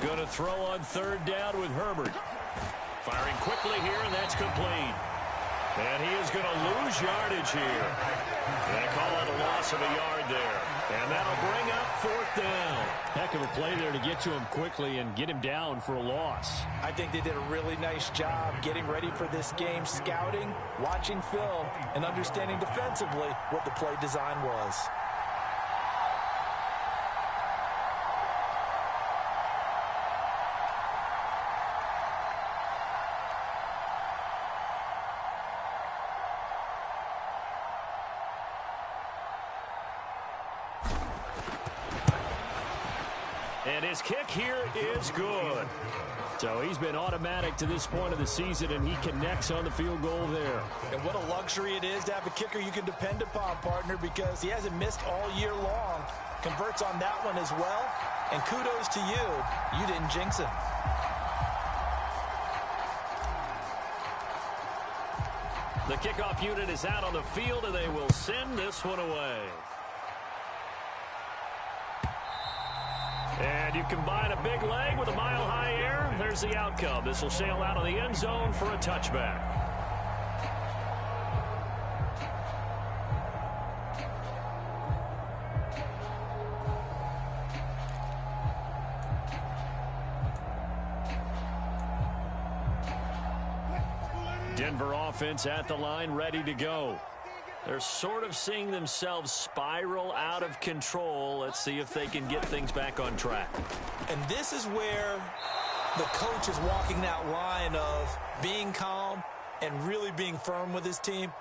Going to throw on 3rd down with Herbert. Firing quickly here, and that's complete. And he is going to lose yardage here. They call it a loss of a yard there. And that'll bring up 4th down. Heck of a play there to get to him quickly and get him down for a loss. I think they did a really nice job getting ready for this game, scouting, watching film, and understanding defensively what the play design was. And his kick here is good. So he's been automatic to this point of the season, and he connects on the field goal there. And what a luxury it is to have a kicker you can depend upon, partner, because he hasn't missed all year long. Converts on that one as well. And kudos to you. You didn't jinx him. The kickoff unit is out on the field, and they will send this one away. And you combine a big leg with a mile-high air, there's the outcome. This will sail out of the end zone for a touchback. Denver offense at the line, ready to go. They're sort of seeing themselves spiral out of control. Let's see if they can get things back on track. And this is where the coach is walking that line of being calm and really being firm with his team.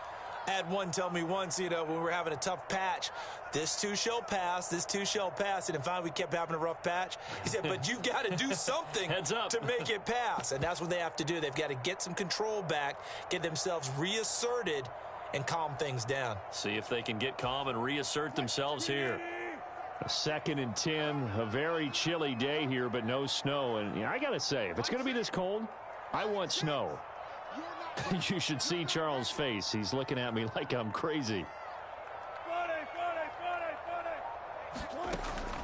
I had one tell me once, when we were having a tough patch, this too shall pass, this too shall pass. And finally we kept having a rough patch. He said, but you've got to do something to make it pass. And that's what they have to do. They've got to get some control back, get themselves reasserted, and calm things down. See if they can get calm and reassert themselves here. A 2nd and 10, a very chilly day here, but no snow. And I got to say, if it's going to be this cold, I want snow. You should see Charles' face. He's looking at me like I'm crazy.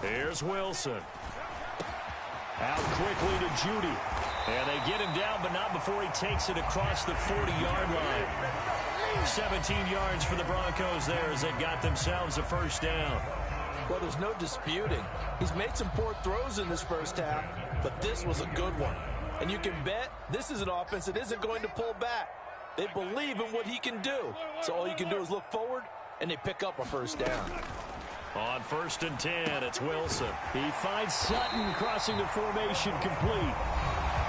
Here's Wilson. Out quickly to Judy. And they get him down, but not before he takes it across the 40-yard line. 17 yards for the Broncos there as they got themselves a first down. Well, there's no disputing. He's made some poor throws in this first half, but this was a good one. And you can bet this is an offense that isn't going to pull back. They believe in what he can do. So all you can do is look forward, and they pick up a first down. On 1st and 10, it's Wilson. He finds Sutton crossing the formation complete.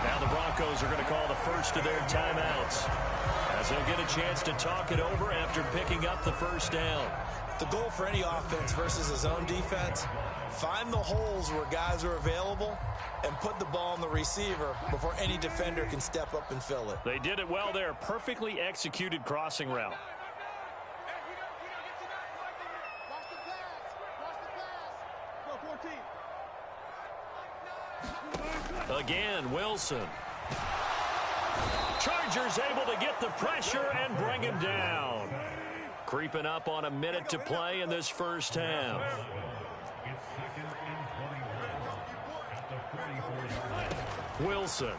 Now the Broncos are going to call the first of their timeouts, as they'll get a chance to talk it over after picking up the first down. The goal for any offense versus his own defense, find the holes where guys are available and put the ball on the receiver before any defender can step up and fill it. They did it well there. Perfectly executed crossing route. Again, Wilson. Chargers able to get the pressure and bring him down. Creeping up on a minute to play in this first half. Wilson.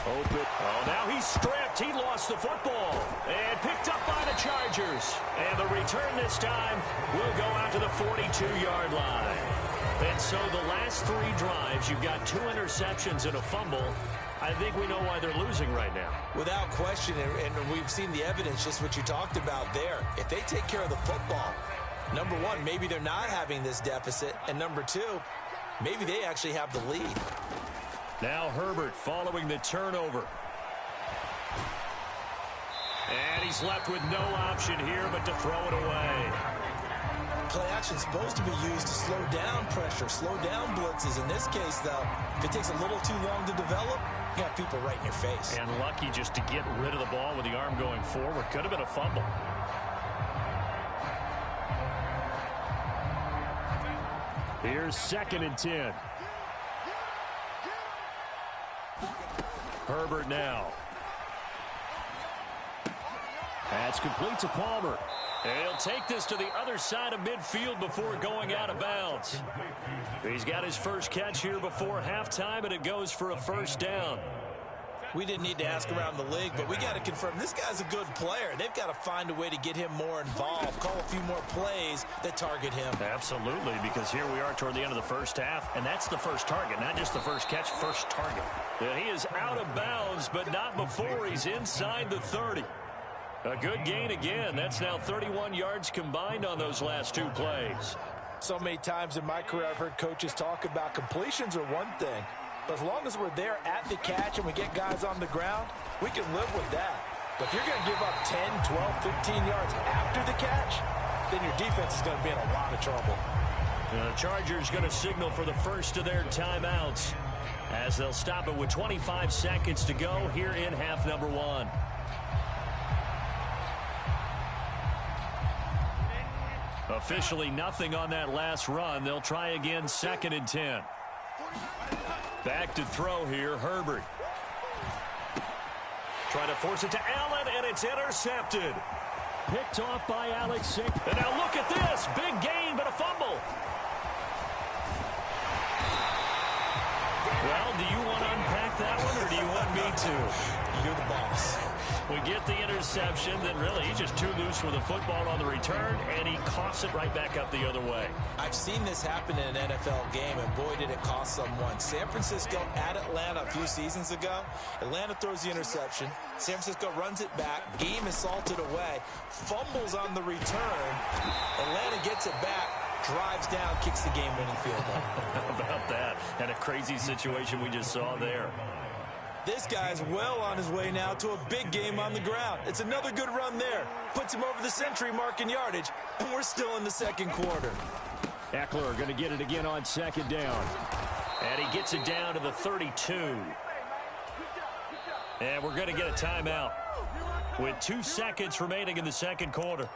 Open. Oh, now he's stripped. He lost the football. And picked up by the Chargers. And the return this time will go out to the 42-yard line. And so the last 3 drives, you've got 2 interceptions and a fumble. I think we know why they're losing right now. Without question, and we've seen the evidence, just what you talked about there. If they take care of the football, number one, maybe they're not having this deficit. And number 2, maybe they actually have the lead. Now Herbert following the turnover. And he's left with no option here but to throw it away. Play action is supposed to be used to slow down pressure, slow down blitzes. In this case, though, if it takes a little too long to develop, you got people right in your face. And lucky just to get rid of the ball with the arm going forward. Could have been a fumble. Here's 2nd and 10. Herbert now. That's complete to Palmer. And he'll take this to the other side of midfield before going out of bounds. He's got his first catch here before halftime, and it goes for a first down. We didn't need to ask around the league, but we got to confirm this guy's a good player. They've got to find a way to get him more involved, call a few more plays that target him. Absolutely, because here we are toward the end of the first half, and that's the first target, not just the first catch, first target. And he is out of bounds, but not before he's inside the 30. A good gain again. That's now 31 yards combined on those last 2 plays. So many times in my career I've heard coaches talk about completions are one thing, but as long as we're there at the catch and we get guys on the ground, we can live with that. But if you're going to give up 10, 12, 15 yards after the catch, then your defense is going to be in a lot of trouble. The Chargers going to signal for the first of their timeouts as they'll stop it with 25 seconds to go here in half number 1. Officially nothing on that last run. They'll try again 2nd and 10. Back to throw here, Herbert. Trying to force it to Allen, and it's intercepted. Picked off by Alex. And now look at this. Big gain, but a fumble. Well, do you want to unpack that one, or do you want me to? You're the boss. We get the interception, then really he's just too loose with the football on the return, and he coughs it right back up the other way. I've seen this happen in an NFL game, and boy, did it cost someone. San Francisco at Atlanta a few seasons ago. Atlanta throws the interception. San Francisco runs it back. Game is salted away. Fumbles on the return. Atlanta gets it back. Drives down, kicks the game-winning field goal. How about that? And a crazy situation we just saw there. This guy's well on his way now to a big game on the ground. It's another good run there. Puts him over the century mark in yardage, and we're still in the 2nd quarter. Eckler going to get it again on 2nd down. And he gets it down to the 32. And we're going to get a timeout with 2 seconds remaining in the 2nd quarter.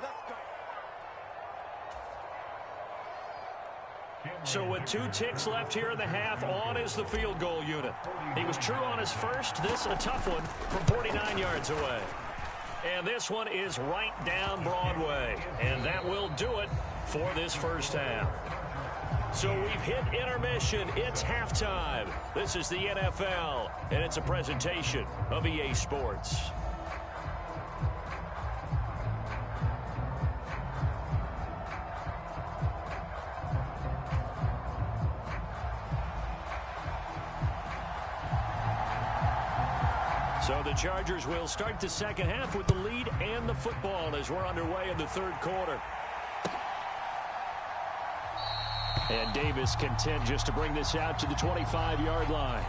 So with 2 ticks left here in the half, on is the field goal unit. He was true on his first. This a tough one from 49 yards away. And this one is right down Broadway. And that will do it for this first half. So we've hit intermission. It's halftime. This is the NFL, and it's a presentation of EA Sports. So the Chargers will start the second half with the lead and the football as we're underway in the 3rd quarter. And Davis content just to bring this out to the 25-yard line.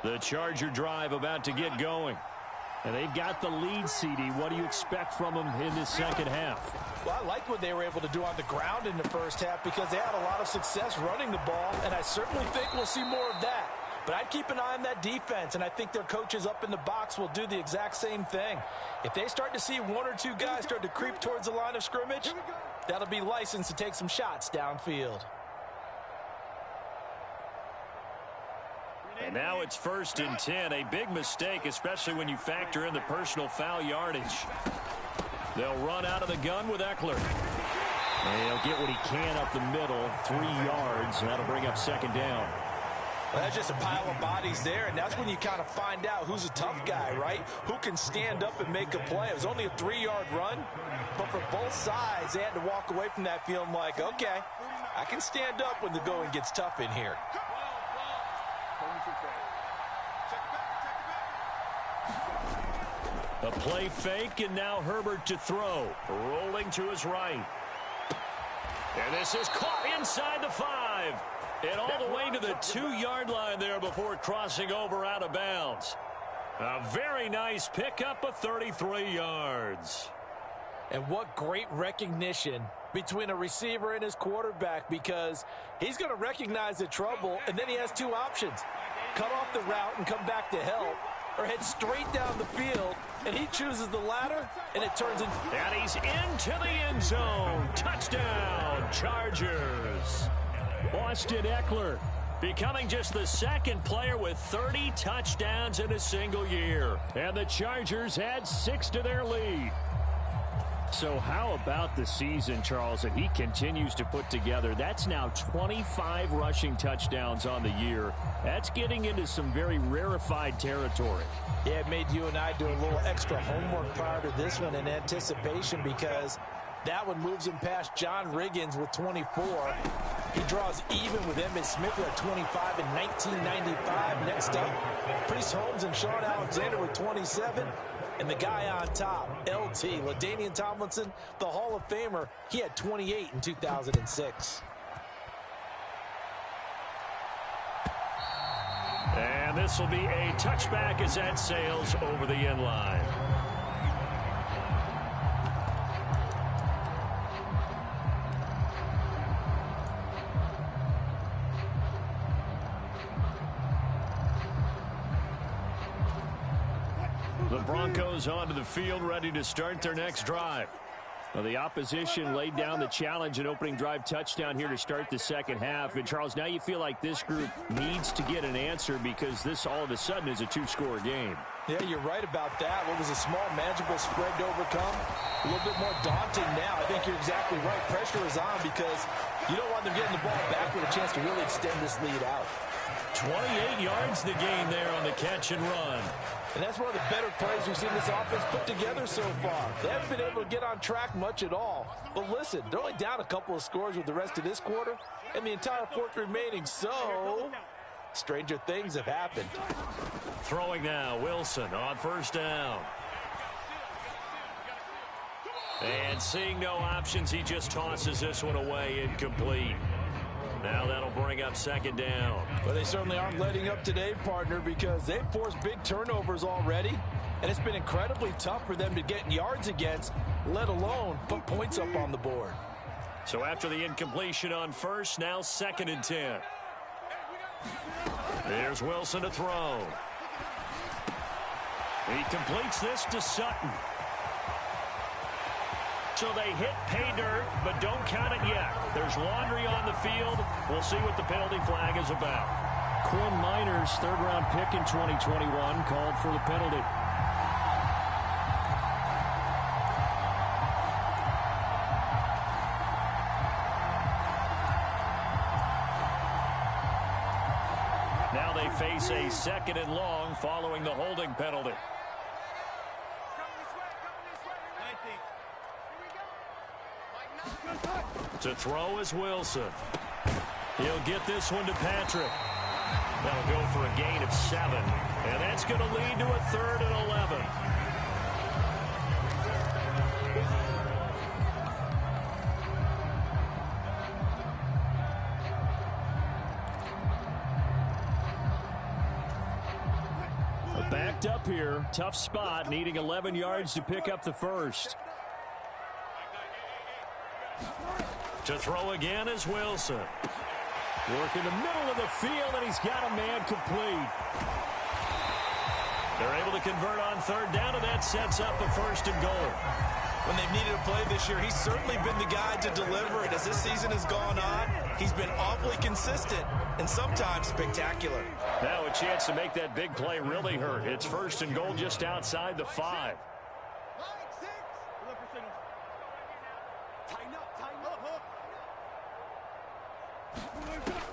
The Charger drive about to get going. And they've got the lead, CD. What do you expect from them in this second half? Well, I liked what they were able to do on the ground in the first half because they had a lot of success running the ball, and I certainly think we'll see more of that. But I'd keep an eye on that defense, and I think their coaches up in the box will do the exact same thing. If they start to see one or two guys start to creep towards the line of scrimmage, that'll be licensed to take some shots downfield. And now it's 1st and 10. A big mistake, especially when you factor in the personal foul yardage. They'll run out of the gun with Eckler. And he'll get what he can up the middle, 3 yards, and that'll bring up 2nd down. Well, that's just a pile of bodies there, and that's when you kind of find out who's a tough guy, right? Who can stand up and make a play. It was only a 3-yard run, but for both sides, they had to walk away from that feeling like, okay, I can stand up when the going gets tough in here. A play fake, and now Herbert to throw. Rolling to his right. And this is caught inside the 5. And all the way to the 2-yard line there before crossing over out of bounds. A very nice pickup of 33 yards. And what great recognition between a receiver and his quarterback, because he's going to recognize the trouble, and then he has 2 options. Cut off the route and come back to help, or head straight down the field, and he chooses the latter, and it turns into... And he's into the end zone. Touchdown, Chargers. Austin Eckler becoming just the 2nd player with 30 touchdowns in a single year. And the Chargers add 6 to their lead. So how about the season, Charles, that he continues to put together? That's now 25 rushing touchdowns on the year. That's getting into some very rarefied territory. Yeah, it made you and I do a little extra homework prior to this one in anticipation, because that one moves him past John Riggins with 24. He draws even with Emmitt Smith at 25 in 1995. Next up, Priest Holmes and Sean Alexander with 27. And the guy on top, LT, LaDainian Tomlinson, the Hall of Famer, he had 28 in 2006. And this will be a touchback as that sails over the end line. The Broncos onto the field, ready to start their next drive. Well, the opposition laid down the challenge and opening drive touchdown here to start the second half. And, Charles, now you feel like this group needs to get an answer because this all of a sudden is a 2-score game. Yeah, you're right about that. What was a small, manageable spread to overcome, a little bit more daunting now. I think you're exactly right. Pressure is on because you don't want them getting the ball back with a chance to really extend this lead out. 28 yards the gain there on the catch and run. And that's one of the better plays we've seen this offense put together so far. They haven't been able to get on track much at all. But listen, they're only down a couple of scores with the rest of this quarter and the entire 4th remaining. So, stranger things have happened. Throwing now, Wilson on 1st down. And seeing no options, he just tosses this one away, incomplete. Now that'll bring up 2nd down. Well, they certainly aren't letting up today, partner, because they've forced big turnovers already, and it's been incredibly tough for them to get yards against, let alone put points up on the board. So after the incompletion on 1st, now 2nd and 10. Here's Wilson to throw. He completes this to Sutton. So they hit pay dirt, but don't count it yet. There's laundry on the field. We'll see what the penalty flag is about. Quinn Miners, 3rd-round pick in 2021, called for the penalty. Now they face a 2nd and long following the holding penalty. 19. To throw is Wilson. He'll get this one to Patrick. That'll go for a gain of 7. And that's going to lead to a 3rd and 11. Backed up here. Tough spot. Needing 11 yards to pick up the first. To throw again is Wilson. Work in the middle of the field, and he's got a man complete. They're able to convert on 3rd down, and that sets up a 1st and goal. When they've needed a play this year, he's certainly been the guy to deliver it. As this season has gone on, he's been awfully consistent and sometimes spectacular. Now a chance to make that big play really hurt. It's 1st and goal just outside the 5.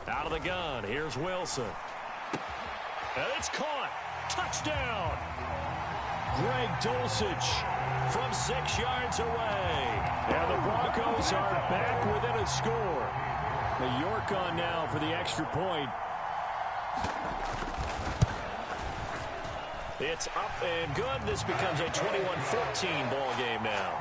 Out of the gun, here's Wilson. And it's caught. Touchdown. Greg Dulcich from 6 yards away. And the Broncos are back within a score. The York on now for the extra point. It's up and good. This becomes a 21-14 ball game now.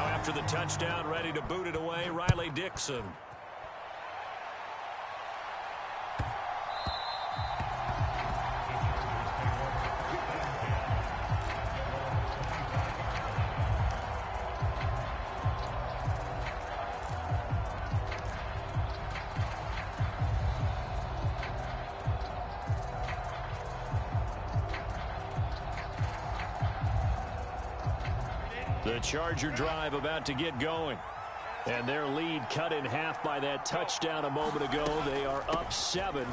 After the touchdown, ready to boot it away, Riley Dixon. The Charger drive about to get going. And their lead cut in half by that touchdown a moment ago. They are up 7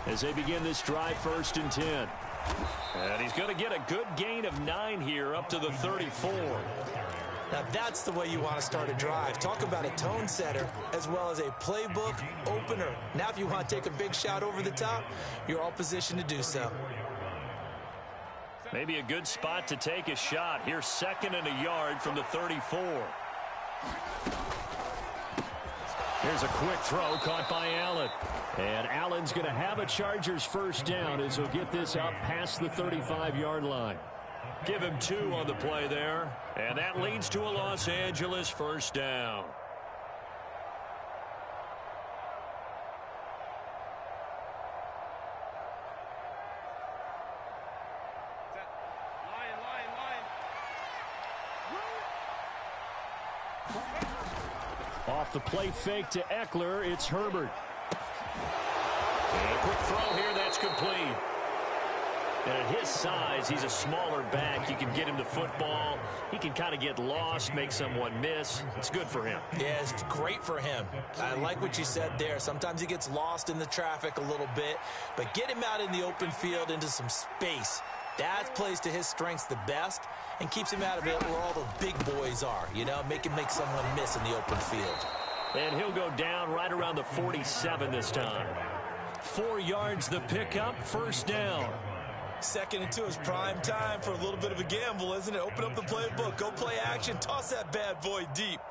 as they begin this drive 1st and 10. And he's going to get a good gain of 9 here up to the 34. Now that's the way you want to start a drive. Talk about a tone setter as well as a playbook opener. Now if you want to take a big shot over the top, you're all positioned to do so. Maybe a good spot to take a shot. Here's 2nd and a yard from the 34. Here's a quick throw caught by Allen. And Allen's going to have a Chargers 1st down as he'll get this up past the 35-yard line. Give him 2 on the play there. And that leads to a Los Angeles 1st down. Off the play fake to Eckler, it's Herbert. And a quick throw here, that's complete. And at his size, he's a smaller back. You can get him the football. He can kind of get lost, make someone miss. It's good for him. Yeah, it's great for him. I like what you said there. Sometimes he gets lost in the traffic a little bit, but get him out in the open field into some space. That plays to his strengths the best and keeps him out of it where all the big boys are, you know, make someone miss in the open field. And he'll go down right around the 47 this time. 4 yards the pickup, 1st down. 2nd and 2 is prime time for a little bit of a gamble, isn't it? Open up the playbook, go play action, toss that bad boy deep.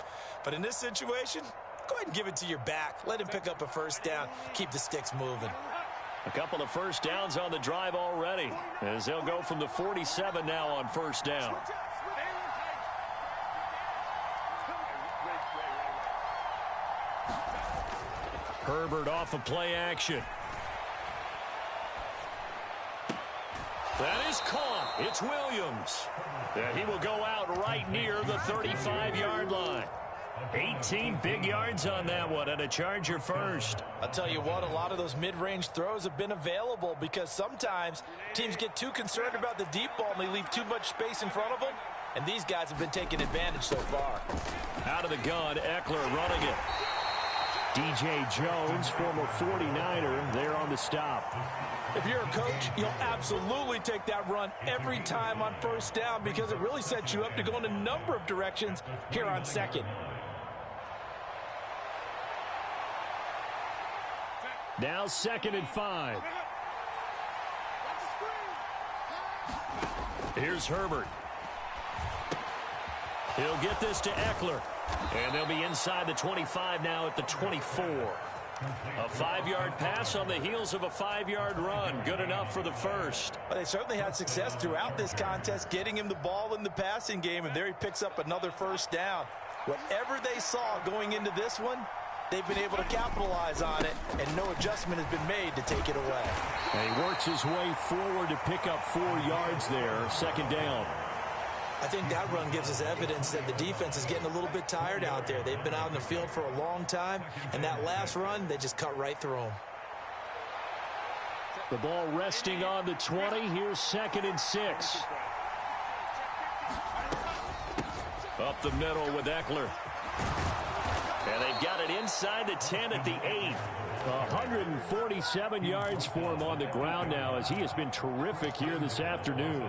But in this situation, go ahead and give it to your back. Let him pick up a 1st down, keep the sticks moving. A couple of 1st downs on the drive already, as they'll go from the 47 now on 1st down. Herbert off of play action. That is caught. It's Williams. And he will go out right near the 35-yard line. 18 big yards on that one, and a Charger 1st. I'll tell you what, a lot of those mid-range throws have been available because sometimes teams get too concerned about the deep ball and they leave too much space in front of them, and these guys have been taking advantage so far. Out of the gun, Eckler running it. DJ Jones, former 49er, there on the stop. If you're a coach, you'll absolutely take that run every time on first down because it really sets you up to go in a number of directions here on second. Now 2nd and 5. Here's Herbert. He'll get this to Eckler. And they'll be inside the 25 now at the 24. A 5-yard pass on the heels of a 5-yard run. Good enough for the first. Well, they certainly had success throughout this contest, getting him the ball in the passing game, and there he picks up another first down. Whatever they saw going into this one, they've been able to capitalize on it, and no adjustment has been made to take it away. And he works his way forward to pick up 4 yards there, 2nd down. I think that run gives us evidence that the defense is getting a little bit tired out there. They've been out in the field for a long time, and that last run, they just cut right through them. The ball resting on the 20. Here's 2nd and 6. Up the middle with Eckler. And they've got it inside the 10 at the 8. 147 yards for him on the ground now as he has been terrific here this afternoon.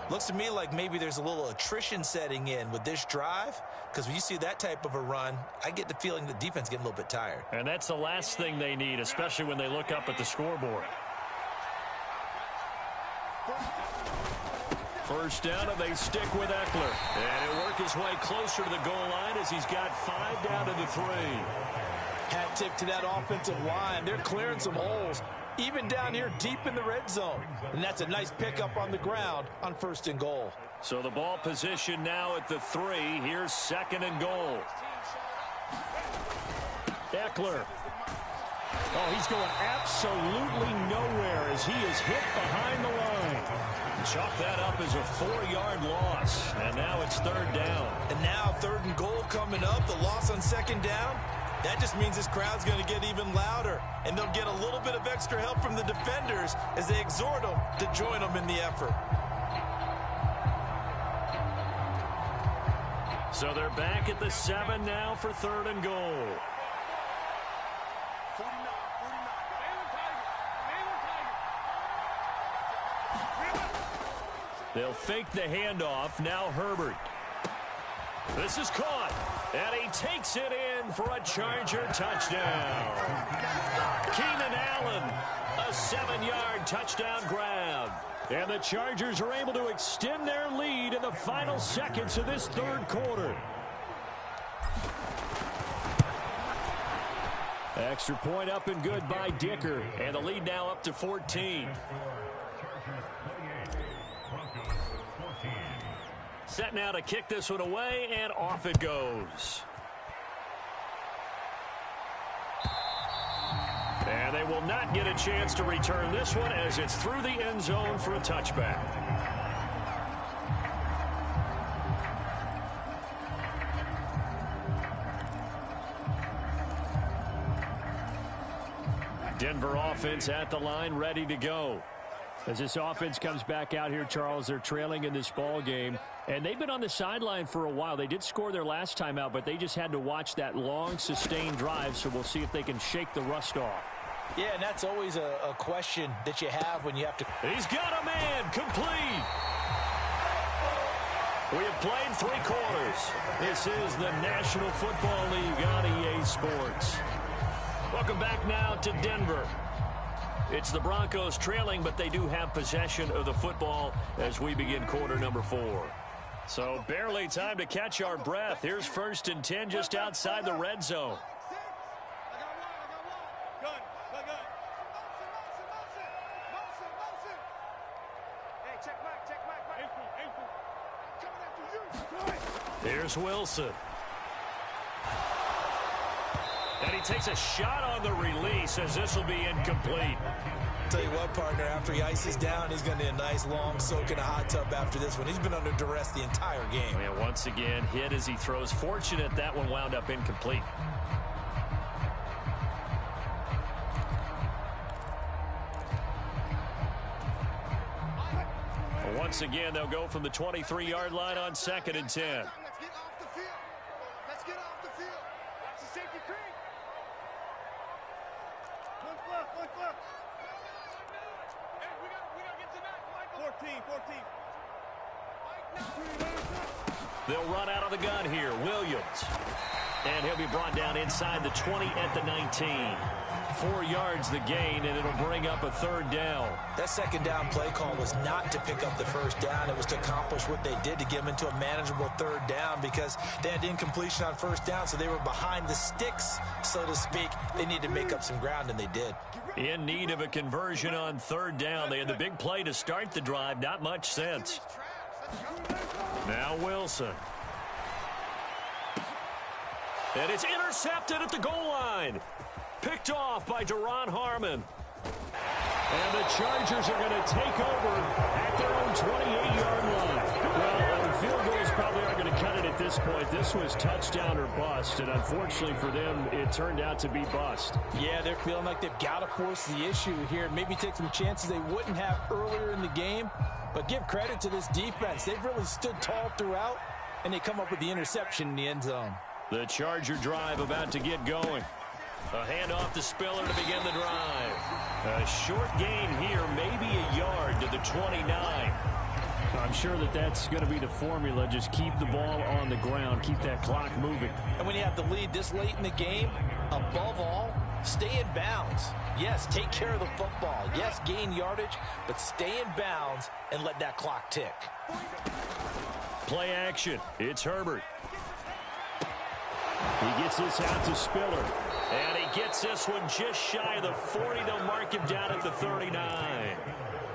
Looks to me like maybe there's a little attrition setting in with this drive, because when you see that type of a run, I get the feeling the defense getting a little bit tired. And that's the last thing they need, especially when they look up at the scoreboard. First down, and they stick with Eckler. And he'll work his way closer to the goal line as he's got 5 down to the 3. Hat tip to that offensive line. They're clearing some holes, even down here deep in the red zone. And that's a nice pickup on the ground on 1st and goal. So the ball position now at the 3. Here's 2nd and goal. Eckler. Oh, he's going absolutely nowhere as he is hit behind the line. Chalk that up as a 4-yard loss. And now it's 3rd down. And now 3rd and goal coming up. The loss on 2nd down. That just means this crowd's going to get even louder. And they'll get a little bit of extra help from the defenders as they exhort them to join them in the effort. So they're back at the 7 now for 3rd and goal. They'll fake the handoff. Now Herbert. This is caught. And he takes it in for a Charger touchdown. Keenan Allen, a 7-yard touchdown grab. And the Chargers are able to extend their lead in the final seconds of this 3rd quarter. Extra point up and good by Dicker. And the lead now up to 14. Set now to kick this one away, and off it goes. And they will not get a chance to return this one as it's through the end zone for a touchback. Denver offense at the line, ready to go. As this offense comes back out here, Charles, they're trailing in this ball game. And they've been on the sideline for a while. They did score their last time out, but they just had to watch that long, sustained drive, so we'll see if they can shake the rust off. Yeah, and that's always a question that you have when you have to. He's got a man, complete. We have played 3 quarters. This is the National Football League on EA Sports. Welcome back now to Denver. It's the Broncos trailing, but they do have possession of the football as we begin quarter number 4. So barely time to catch our breath. Here's 1st and 10 just outside the red zone. Here's Wilson. And he takes a shot on the release as this will be incomplete. Tell you what, partner, after he ices down, he's going to need a nice long soak in a hot tub after this one. He's been under duress the entire game. And once again, hit as he throws. Fortunate that one wound up incomplete. Once again, they'll go from the 23-yard line on 2nd and 10. Let's get off the field. Let's get off the field. Watch the safety creep. They'll run out of the gun here. Williams. And he'll be brought down inside the 20 at the 19. 4 yards the gain, and it'll bring up a third down. That second down play call was not to pick up the first down. It was to accomplish what they did, to get them into a manageable third down, because they had incompletion on first down, so they were behind the sticks, so to speak. They needed to make up some ground, and they did. In need of a conversion on third down. They had the big play to start the drive. Not much sense. Now Wilson. And it's intercepted at the goal line. Picked off by Duron Harmon. And the Chargers are going to take over at their own 28-yard line. Well, the field goals probably aren't going to cut it at this point. This was touchdown or bust, and unfortunately for them, it turned out to be bust. Yeah, they're feeling like they've got to force the issue here. Maybe take some chances they wouldn't have earlier in the game. But give credit to this defense. They've really stood tall throughout, and they come up with the interception in the end zone. The Charger drive about to get going. A handoff to Spiller to begin the drive. A short gain here, maybe a yard to the 29. I'm sure that that's going to be the formula. Just keep the ball on the ground. Keep that clock moving. And when you have the lead this late in the game, above all, stay in bounds. Yes, take care of the football. Yes, gain yardage, but stay in bounds and let that clock tick. Play action. It's Herbert. He gets this out to Spiller. And he gets this one just shy of the 40. They'll mark him down at the 39.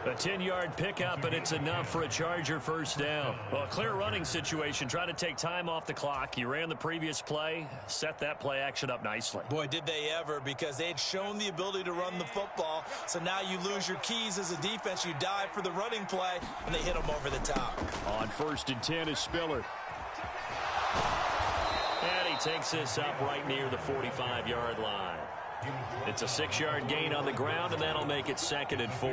A 10-yard pickup, and it's enough for a Charger first down. Well, a clear running situation. Trying to take time off the clock. He ran the previous play, set that play action up nicely. Boy, did they ever, because they had shown the ability to run the football. So now you lose your keys as a defense. You dive for the running play, and they hit them over the top. On 1st and 10 is Spiller. And he takes this up right near the 45-yard line. It's a 6-yard gain on the ground, and that'll make it 2nd and 4.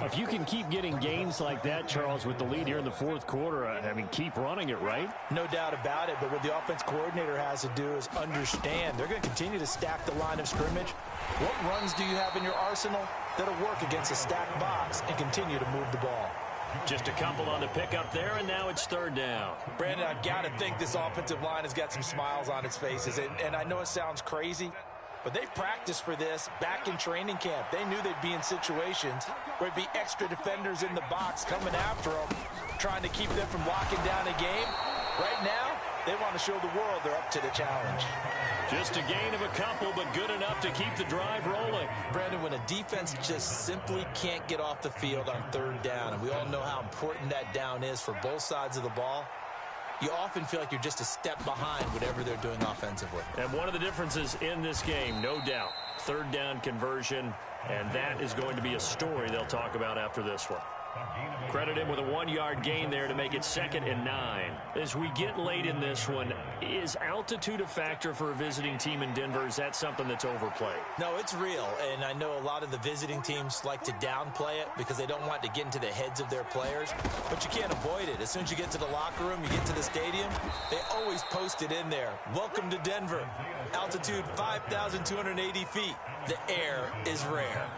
If you can keep getting gains like that, Charles, with the lead here in the 4th quarter, I mean, keep running it, right? No doubt about it, but what the offense coordinator has to do is understand they're going to continue to stack the line of scrimmage. What runs do you have in your arsenal that'll work against a stacked box and continue to move the ball? Just a couple on the pickup there, and now it's 3rd down. Brandon, I've got to think this offensive line has got some smiles on its faces, and I know it sounds crazy, but they've practiced for this back in training camp. They knew they'd be in situations where there'd be extra defenders in the box coming after them, trying to keep them from locking down a game. Right now, they want to show the world they're up to the challenge. Just a gain of a couple, but good enough to keep the drive rolling. Brandon, when a defense just simply can't get off the field on 3rd down, and we all know how important that down is for both sides of the ball, you often feel like you're just a step behind whatever they're doing offensively. And one of the differences in this game, no doubt, 3rd down conversion, and that is going to be a story they'll talk about after this one. Credit him with a 1-yard gain there to make it 2nd and 9. As we get late in this one, is altitude a factor for a visiting team in Denver? Is that something that's overplayed? No, it's real, and I know a lot of the visiting teams like to downplay it because they don't want to get into the heads of their players, but you can't avoid it. As soon as you get to the locker room, you get to the stadium, they always post it in there. Welcome to Denver. Altitude 5,280 feet. The air is rare.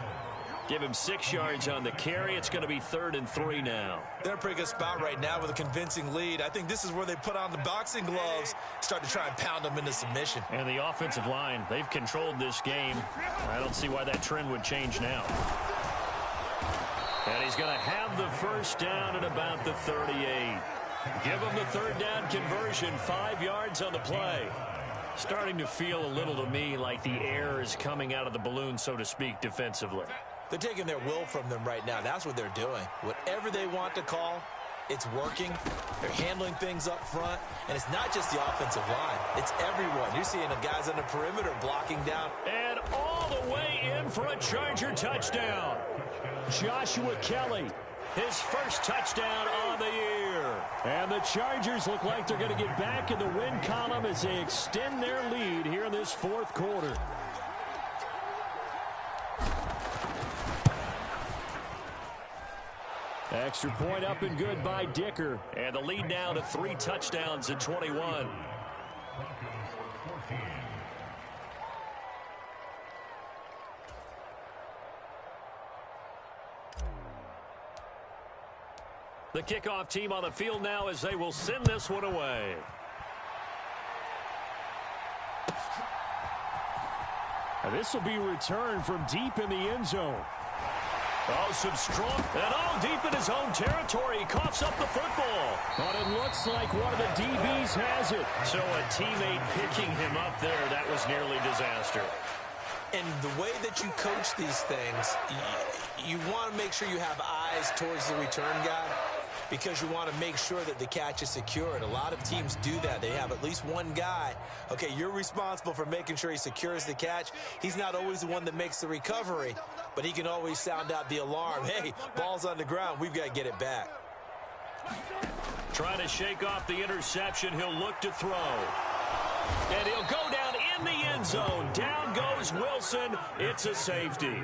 Give him 6 yards on the carry. It's going to be 3rd and 3 now. They're in a pretty good spot right now with a convincing lead. I think this is where they put on the boxing gloves, start to try and pound them into submission. And the offensive line, they've controlled this game. I don't see why that trend would change now. And he's going to have the first down at about the 38. Give him the 3rd down conversion, 5 yards on the play. Starting to feel a little to me like the air is coming out of the balloon, so to speak, defensively. They're taking their will from them right now. That's what they're doing. Whatever they want to call, it's working. They're handling things up front. And it's not just the offensive line. It's everyone. You're seeing the guys on the perimeter blocking down. And all the way in for a Charger touchdown. Joshua Kelly, his first touchdown on the year. And the Chargers look like they're going to get back in the win column as they extend their lead here in this 4th quarter. Extra point up and good by Dicker. And the lead now to 3 touchdowns at 21. The kickoff team on the field now as they will send this one away. This will be returned from deep in the end zone. Oh, some strong, and all deep in his own territory. He coughs up the football. But it looks like one of the DBs has it. So a teammate picking him up there, that was nearly disaster. And the way that you coach these things, you want to make sure you have eyes towards the return guy because you want to make sure that the catch is secured. A lot of teams do that. They have at least one guy. Okay, you're responsible for making sure he secures the catch. He's not always the one that makes the recovery, but he can always sound out the alarm. Hey, ball's on the ground. We've got to get it back. Trying to shake off the interception. He'll look to throw. And he'll go down in the end zone. Down goes Wilson. It's a safety.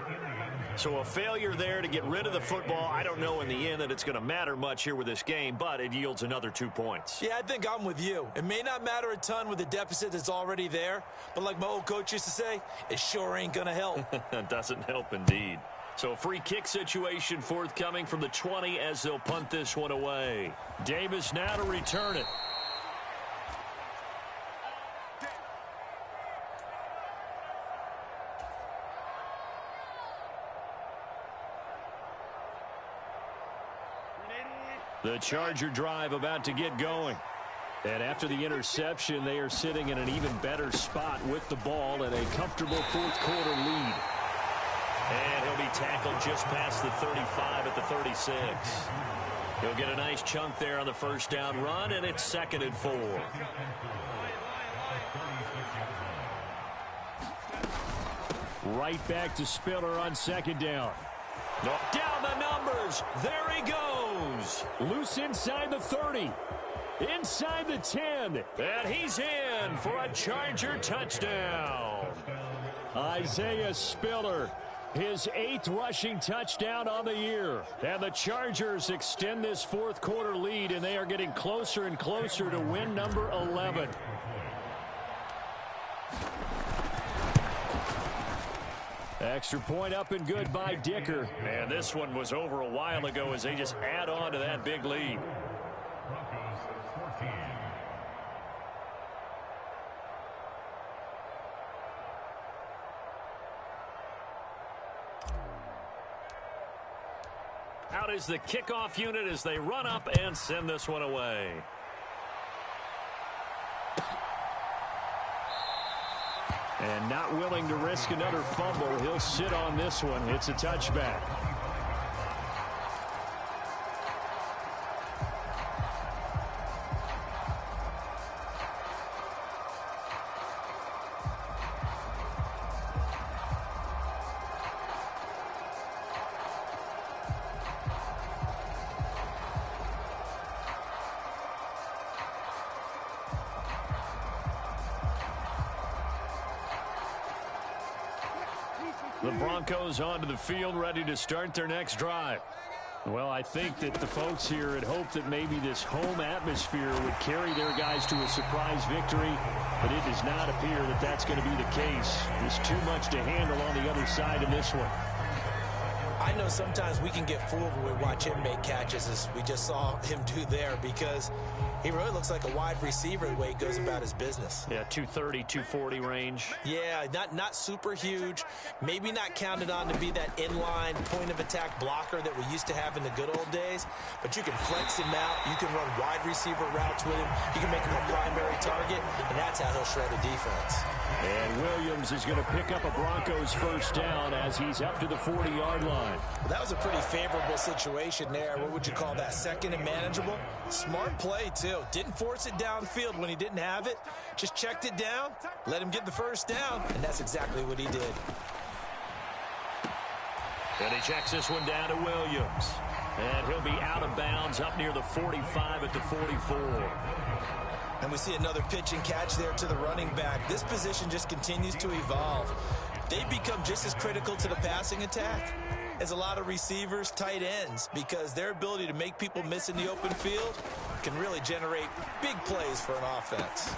So a failure there to get rid of the football. I don't know in the end that it's going to matter much here with this game, but it yields another 2 points. Yeah, I think I'm with you. It may not matter a ton with the deficit that's already there, but like my old coach used to say, it sure ain't going to help. It doesn't help indeed. So a free kick situation forthcoming from the 20 as they'll punt this one away. Davis now to return it. The Charger drive about to get going. And after the interception, they are sitting in an even better spot with the ball and a comfortable fourth-quarter lead. And he'll be tackled just past the 35 at the 36. He'll get a nice chunk there on the first down run, and it's 2nd and 4. Right back to Spiller on 2nd down. Down the numbers. There he goes. Loose inside the 30. Inside the 10. And he's in for a Charger touchdown. Isaiah Spiller, his 8th rushing touchdown on the year. And the Chargers extend this fourth-quarter lead, and they are getting closer and closer to win number 11. Extra point up and good by Dicker. And this one was over a while ago as they just add on to that big lead. Out is the kickoff unit as they run up and send this one away. And not willing to risk another fumble, he'll sit on this one. It's a touchback. The Broncos onto the field, ready to start their next drive. Well, I think that the folks here had hoped that maybe this home atmosphere would carry their guys to a surprise victory, but it does not appear that that's going to be the case. There's too much to handle on the other side in this one. I know sometimes we can get fooled when we watch him make catches, as we just saw him do there, because he really looks like a wide receiver the way he goes about his business. Yeah, 230, 240 range. Yeah, not super huge. Maybe not counted on to be that inline point-of-attack blocker that we used to have in the good old days, but you can flex him out. You can run wide receiver routes with him. You can make him a primary target, and that's how he'll shred a defense. And Williams is going to pick up a Broncos first down as he's up to the 40-yard line. Well, that was a pretty favorable situation there. What would you call that? 2nd and manageable? Smart play, too. Didn't force it downfield when he didn't have it. Just checked it down, let him get the first down, and that's exactly what he did. And he checks this one down to Williams. And he'll be out of bounds up near the 45 at the 44. And we see another pitch and catch there to the running back. This position just continues to evolve. They become just as critical to the passing attack as a lot of receivers, tight ends, because their ability to make people miss in the open field can really generate big plays for an offense.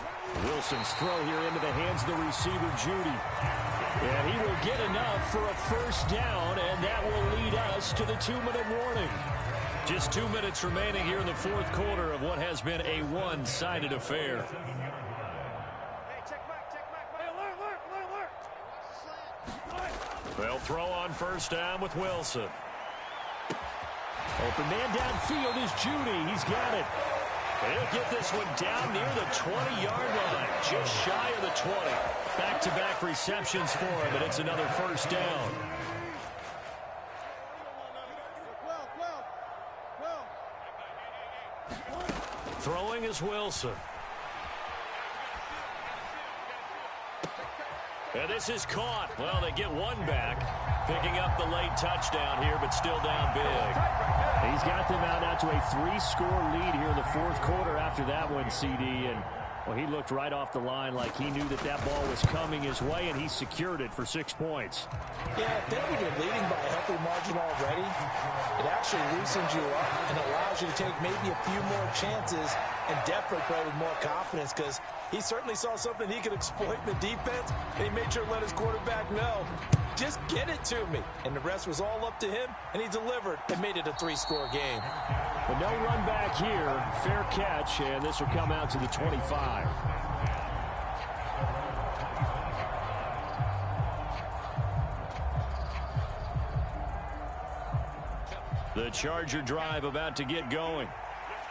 Wilson's throw here into the hands of the receiver, Judy. And he will get enough for a first down, and that will lead us to the 2-minute warning. Just 2 minutes remaining here in the fourth quarter of what has been a one-sided affair. They'll throw on first down with Wilson. Open man downfield is Judy. He's got it. He'll get this one down near the 20-yard line, just shy of the 20. Back-to-back receptions for him, and it's another first down. Throwing is Wilson. And this is caught. Well, they get one back. Picking up the late touchdown here, but still down big. He's got them out now to a 3-score lead here in the fourth quarter after that one, CD. And, well, he looked right off the line like he knew that that ball was coming his way, and he secured it for 6 points. Yeah, I think when you're leading by a healthy margin already, it actually loosens you up and allows you to take maybe a few more chances and definitely play with more confidence, because he certainly saw something he could exploit in the defense, and he made sure to let his quarterback know, just get it to me. And the rest was all up to him, and he delivered and made it a 3-score game. But no run back here. Fair catch, and this will come out to the 25. The Charger drive about to get going.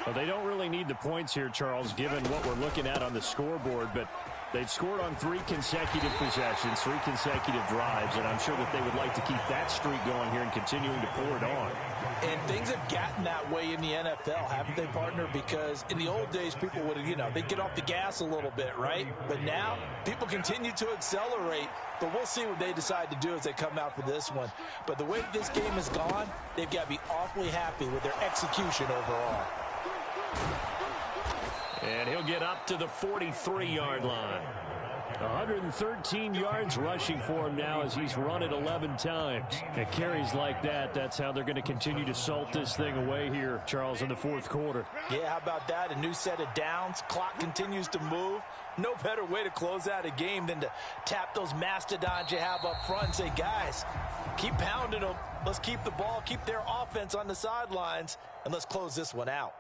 Well, they don't really need the points here, Charles, given what we're looking at on the scoreboard, but they've scored on 3 consecutive possessions, 3 consecutive drives, and I'm sure that they would like to keep that streak going here and continuing to pour it on. And things have gotten that way in the NFL, haven't they, partner? Because in the old days, people would, they'd get off the gas a little bit, right? But now, people continue to accelerate, but we'll see what they decide to do as they come out for this one. But the way this game has gone, they've got to be awfully happy with their execution overall. And he'll get up to the 43-yard line. 113 yards rushing for him now as he's run it 11 times. At carries like that, that's how they're going to continue to salt this thing away here, Charles, in the fourth quarter. Yeah, how about that? A new set of downs. Clock continues to move. No better way to close out a game than to tap those mastodons you have up front and say, guys, keep pounding them. Let's keep the ball, keep their offense on the sidelines, and let's close this one out.